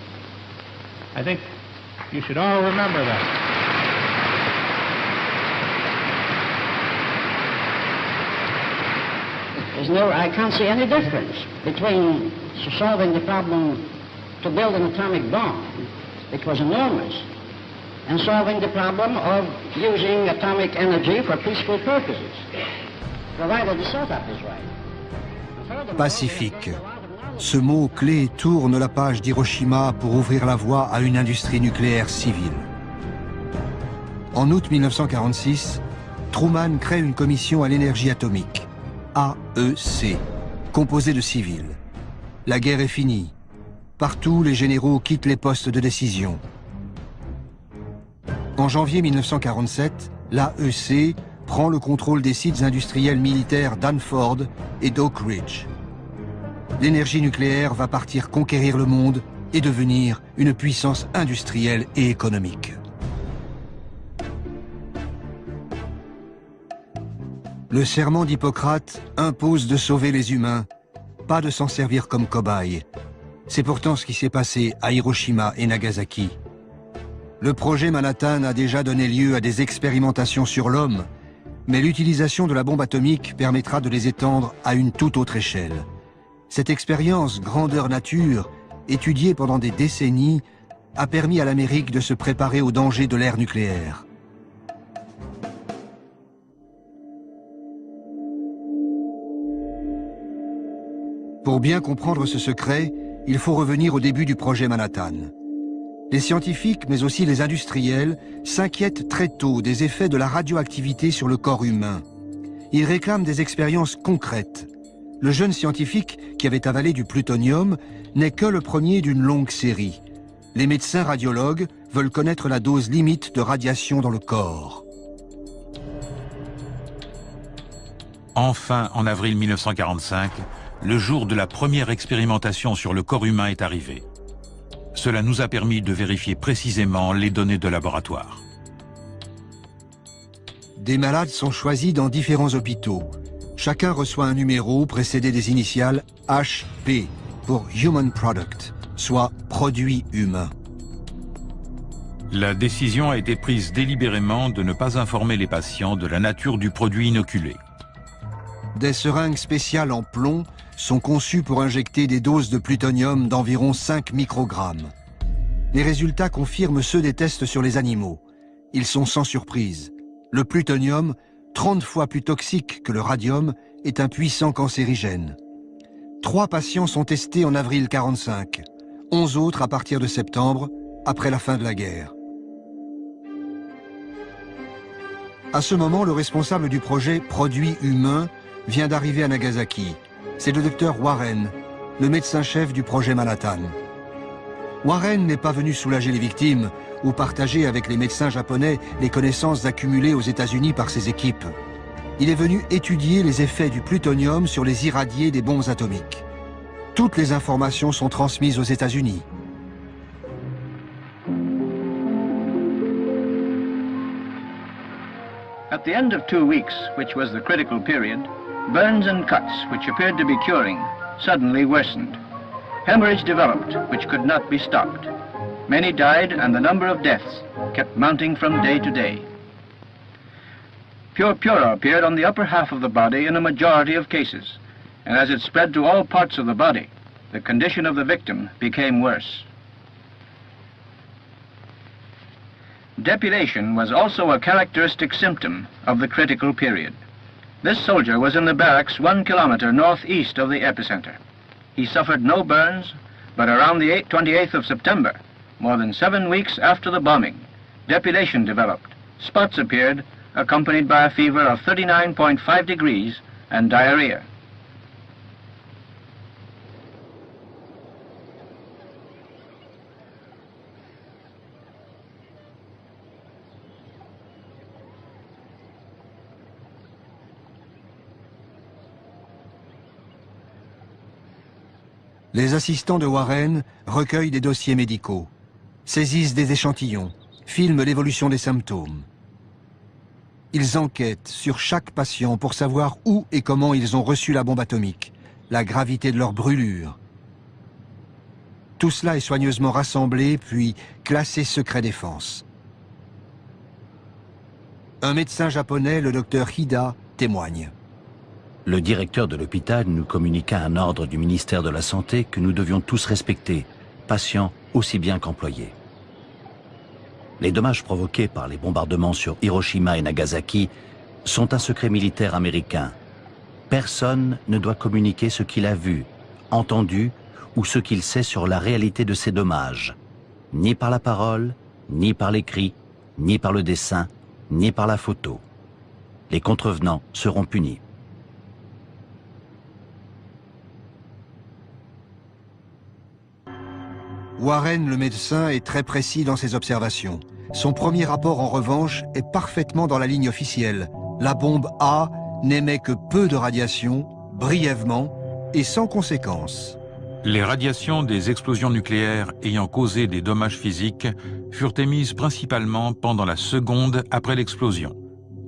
S13: I think you should all remember that.
S10: I can't see any difference between solving the problem to build an atomic bomb, which was enormous, and solving the problem of using atomic energy for peaceful purposes, provided the setup is right.
S1: Pacifique. Ce mot clé tourne la page d'Hiroshima pour ouvrir la voie à une industrie nucléaire civile. En août 1946, Truman crée une commission à l'énergie atomique, AEC, composée de civils. La guerre est finie. Partout, les généraux quittent les postes de décision. En janvier 1947, l'AEC prend le contrôle des sites industriels militaires d'Hanford et d'Oak Ridge. L'énergie nucléaire va partir conquérir le monde et devenir une puissance industrielle et économique. Le serment d'Hippocrate impose de sauver les humains, pas de s'en servir comme cobaye. C'est pourtant ce qui s'est passé à Hiroshima et Nagasaki. Le projet Manhattan a déjà donné lieu à des expérimentations sur l'homme, mais l'utilisation de la bombe atomique permettra de les étendre à une toute autre échelle. Cette expérience grandeur nature, étudiée pendant des décennies, a permis à l'Amérique de se préparer aux dangers de l'ère nucléaire. Pour bien comprendre ce secret, il faut revenir au début du projet Manhattan. Les scientifiques, mais aussi les industriels, s'inquiètent très tôt des effets de la radioactivité sur le corps humain. Ils réclament des expériences concrètes. Le jeune scientifique, qui avait avalé du plutonium, n'est que le premier d'une longue série. Les médecins radiologues veulent connaître la dose limite de radiation dans le corps.
S9: Enfin, en avril 1945, le jour de la première expérimentation sur le corps humain est arrivé. Cela nous a permis de vérifier précisément les données de laboratoire.
S1: Des malades sont choisis dans différents hôpitaux. Chacun reçoit un numéro précédé des initiales HP pour Human Product, soit produit humain.
S9: La décision a été prise délibérément de ne pas informer les patients de la nature du produit inoculé.
S1: Des seringues spéciales en plomb sont conçues pour injecter des doses de plutonium d'environ 5 microgrammes. Les résultats confirment ceux des tests sur les animaux. Ils sont sans surprise. Le plutonium, 30 fois plus toxique que le radium, est un puissant cancérigène. 3 patients sont testés en avril 1945, 11 autres à partir de septembre, après la fin de la guerre. À ce moment, le responsable du projet Produit humain vient d'arriver à Nagasaki. C'est le docteur Warren, le médecin-chef du projet Manhattan. Warren n'est pas venu soulager les victimes ou partager avec les médecins japonais les connaissances accumulées aux États-Unis par ses équipes. Il est venu étudier les effets du plutonium sur les irradiés des bombes atomiques. Toutes les informations sont transmises aux États-Unis.
S14: At the end of 2 weeks, which was the critical period, burns and cuts, which appeared to be curing, suddenly worsened. Hemorrhage developed, which could not be stopped. Many died, and the number of deaths kept mounting from day to day. Purpura appeared on the upper half of the body in a majority of cases, and as it spread to all parts of the body, the condition of the victim became worse. Depilation was also a characteristic symptom of the critical period. This soldier was in the barracks 1 kilometer northeast of the epicenter. He suffered no burns, but around the 28th of September, more than 7 weeks after the bombing, depilation developed. Spots appeared, accompanied by a fever of 39.5 degrees and diarrhea.
S1: Les assistants de Warren recueillent des dossiers médicaux, saisissent des échantillons, filment l'évolution des symptômes. Ils enquêtent sur chaque patient pour savoir où et comment ils ont reçu la bombe atomique, la gravité de leur brûlure. Tout cela est soigneusement rassemblé, puis classé secret défense. Un médecin japonais, le docteur Hida, témoigne.
S2: Le directeur de l'hôpital nous communiqua un ordre du ministère de la Santé que nous devions tous respecter, patients aussi bien qu'employés. Les dommages provoqués par les bombardements sur Hiroshima et Nagasaki sont un secret militaire américain. Personne ne doit communiquer ce qu'il a vu, entendu ou ce qu'il sait sur la réalité de ces dommages, ni par la parole, ni par l'écrit, ni par le dessin, ni par la photo. Les contrevenants seront punis.
S1: Warren, le médecin, est très précis dans ses observations. Son premier rapport, en revanche, est parfaitement dans la ligne officielle. La bombe A n'émet que peu de radiation, brièvement et sans conséquences.
S9: Les radiations des explosions nucléaires ayant causé des dommages physiques furent émises principalement pendant la seconde après l'explosion.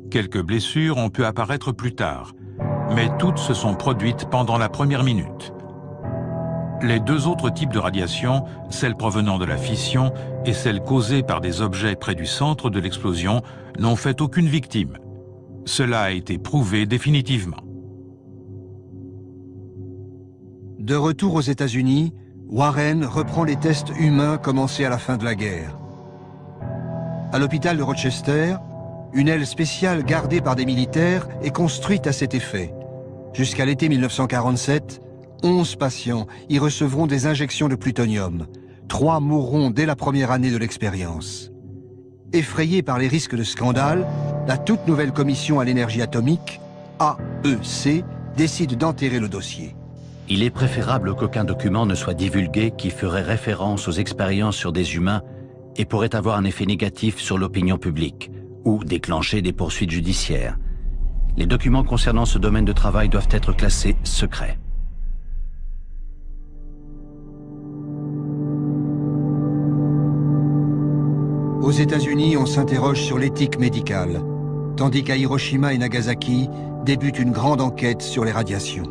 S9: Quelques blessures ont pu apparaître plus tard, mais toutes se sont produites pendant la première minute. Les deux autres types de radiation, celle provenant de la fission et celle causée par des objets près du centre de l'explosion, n'ont fait aucune victime. Cela a été prouvé définitivement.
S1: De retour aux États-Unis, Warren reprend les tests humains commencés à la fin de la guerre. À l'hôpital de Rochester, une aile spéciale gardée par des militaires est construite à cet effet. Jusqu'à l'été 1947, 11 patients y recevront des injections de plutonium. 3 mourront dès la première année de l'expérience. Effrayée par les risques de scandale, la toute nouvelle commission à l'énergie atomique, AEC, décide d'enterrer le dossier.
S2: Il est préférable qu'aucun document ne soit divulgué qui ferait référence aux expériences sur des humains et pourrait avoir un effet négatif sur l'opinion publique ou déclencher des poursuites judiciaires. Les documents concernant ce domaine de travail doivent être classés secrets.
S1: Aux États-Unis, on s'interroge sur l'éthique médicale, tandis qu'à Hiroshima et Nagasaki débute une grande enquête sur les radiations.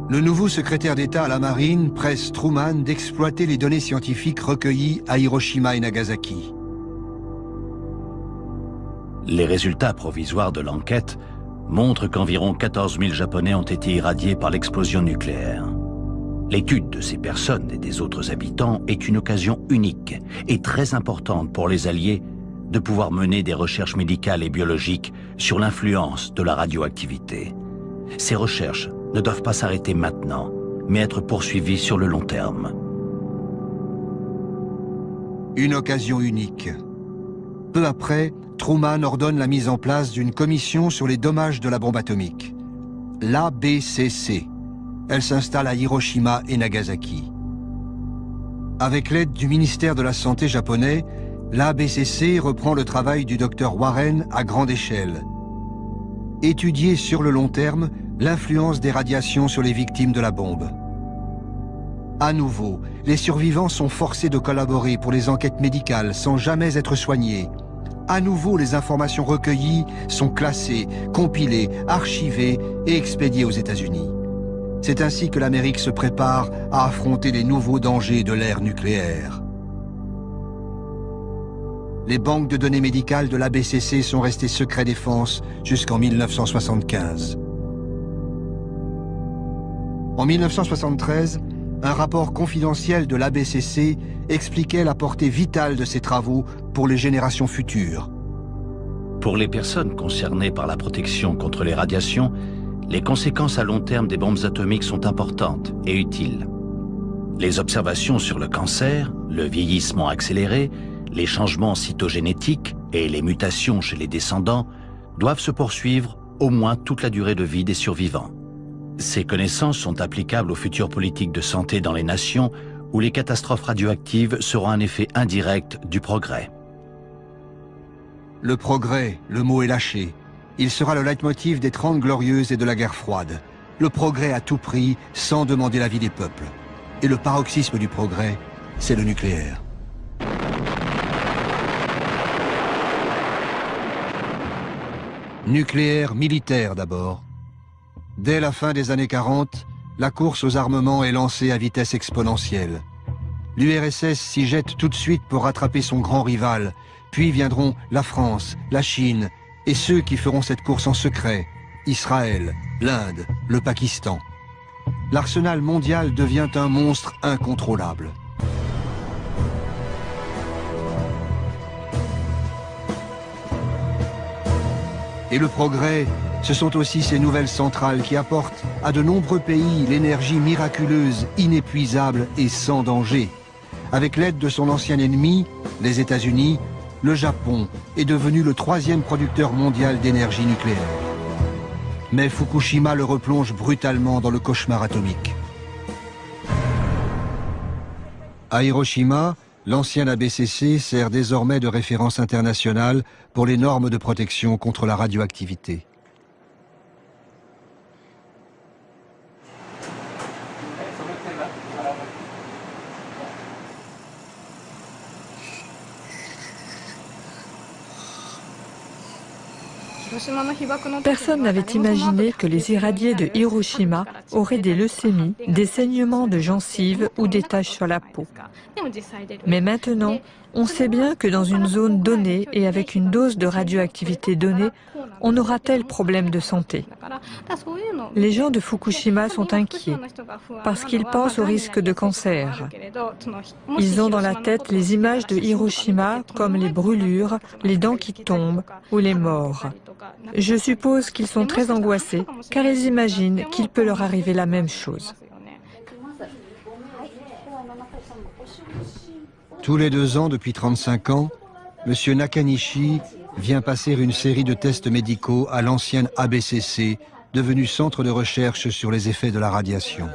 S1: Le nouveau secrétaire d'État à la Marine presse Truman d'exploiter les données scientifiques recueillies à Hiroshima et Nagasaki.
S2: Les résultats provisoires de l'enquête montrent qu'environ 14 000 Japonais ont été irradiés par l'explosion nucléaire. L'étude de ces personnes et des autres habitants est une occasion unique et très importante pour les Alliés de pouvoir mener des recherches médicales et biologiques sur l'influence de la radioactivité. Ces recherches ne doivent pas s'arrêter maintenant, mais être poursuivies sur le long terme.
S1: Une occasion unique. Peu après, Truman ordonne la mise en place d'une commission sur les dommages de la bombe atomique. L'ABCC. Elle s'installe à Hiroshima et Nagasaki. Avec l'aide du ministère de la Santé japonais, l'ABCC reprend le travail du docteur Warren à grande échelle. Étudier sur le long terme l'influence des radiations sur les victimes de la bombe. À nouveau, les survivants sont forcés de collaborer pour les enquêtes médicales sans jamais être soignés. À nouveau, les informations recueillies sont classées, compilées, archivées et expédiées aux États-Unis. C'est ainsi que l'Amérique se prépare à affronter les nouveaux dangers de l'ère nucléaire. Les banques de données médicales de l'ABCC sont restées secret défense jusqu'en 1975. En 1973, un rapport confidentiel de l'ABCC expliquait la portée vitale de ces travaux pour les générations futures.
S2: Pour les personnes concernées par la protection contre les radiations, les conséquences à long terme des bombes atomiques sont importantes et utiles. Les observations sur le cancer, le vieillissement accéléré, les changements cytogénétiques et les mutations chez les descendants doivent se poursuivre au moins toute la durée de vie des survivants. Ces connaissances sont applicables aux futures politiques de santé dans les nations où les catastrophes radioactives seront un effet indirect du progrès.
S1: Le progrès, le mot est lâché. Il sera le leitmotiv des 30 Glorieuses et de la guerre froide. Le progrès à tout prix, sans demander l'avis des peuples. Et le paroxysme du progrès, c'est le nucléaire. Nucléaire militaire d'abord. Dès la fin des années 40, la course aux armements est lancée à vitesse exponentielle. L'URSS s'y jette tout de suite pour rattraper son grand rival, puis viendront la France, la Chine, et ceux qui feront cette course en secret, Israël, l'Inde, le Pakistan. L'arsenal mondial devient un monstre incontrôlable. Et le progrès, ce sont aussi ces nouvelles centrales qui apportent à de nombreux pays l'énergie miraculeuse, inépuisable et sans danger. Avec l'aide de son ancien ennemi, les États-Unis, le Japon est devenu le 3e producteur mondial d'énergie nucléaire. Mais Fukushima le replonge brutalement dans le cauchemar atomique. À Hiroshima, l'ancien ABCC sert désormais de référence internationale pour les normes de protection contre la radioactivité.
S15: Personne n'avait imaginé que les irradiés de Hiroshima auraient des leucémies, des saignements de gencives ou des taches sur la peau. Mais maintenant, on sait bien que dans une zone donnée et avec une dose de radioactivité donnée, on aura tel problème de santé. Les gens de Fukushima sont inquiets parce qu'ils pensent au risque de cancer. Ils ont dans la tête les images de Hiroshima comme les brûlures, les dents qui tombent ou les morts. Je suppose qu'ils sont très angoissés car ils imaginent qu'il peut leur arriver la même chose.
S1: Tous les 2 ans, depuis 35 ans, M. Nakanishi vient passer une série de tests médicaux à l'ancienne ABCC, devenu centre de recherche sur les effets de la radiation.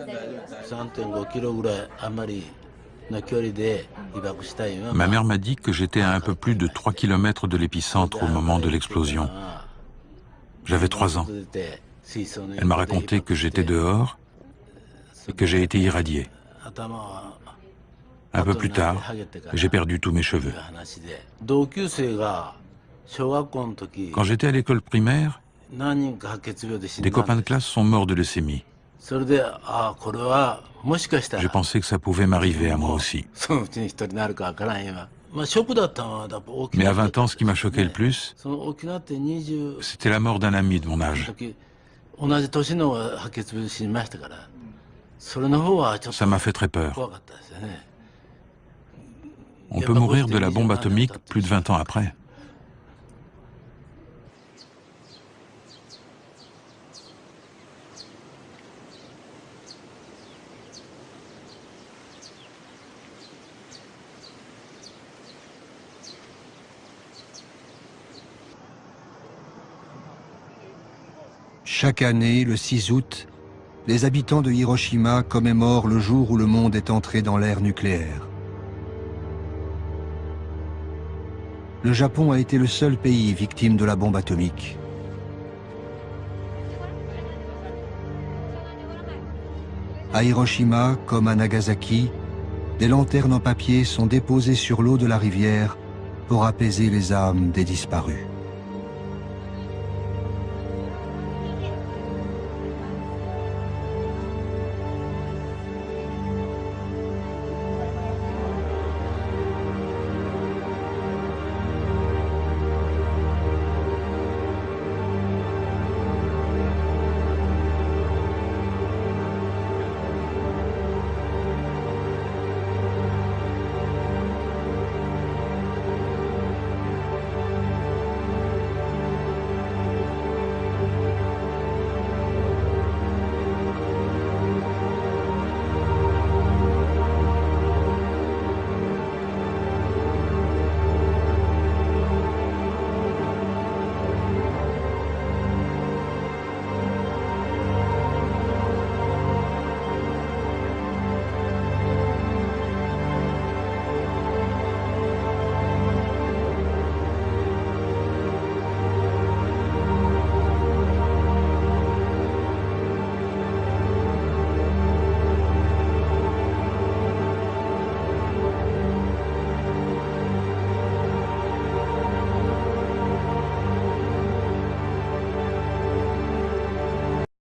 S9: Ma mère m'a dit que j'étais à un peu plus de 3 km de l'épicentre au moment de l'explosion. J'avais 3 ans. Elle m'a raconté que j'étais dehors et que j'ai été irradié. Un peu plus tard, j'ai perdu tous mes cheveux. Quand j'étais à l'école primaire, des copains de classe sont morts de leucémie. J'ai pensé que ça pouvait m'arriver à moi aussi. Mais à 20 ans, ce qui m'a choqué le plus, c'était la mort d'un ami de mon âge. Ça m'a fait très peur. On peut mourir de la bombe atomique plus de 20 ans après.
S1: Chaque année, le 6 août, les habitants de Hiroshima commémorent le jour où le monde est entré dans l'ère nucléaire. Le Japon a été le seul pays victime de la bombe atomique. À Hiroshima, comme à Nagasaki, des lanternes en papier sont déposées sur l'eau de la rivière pour apaiser les âmes des disparus.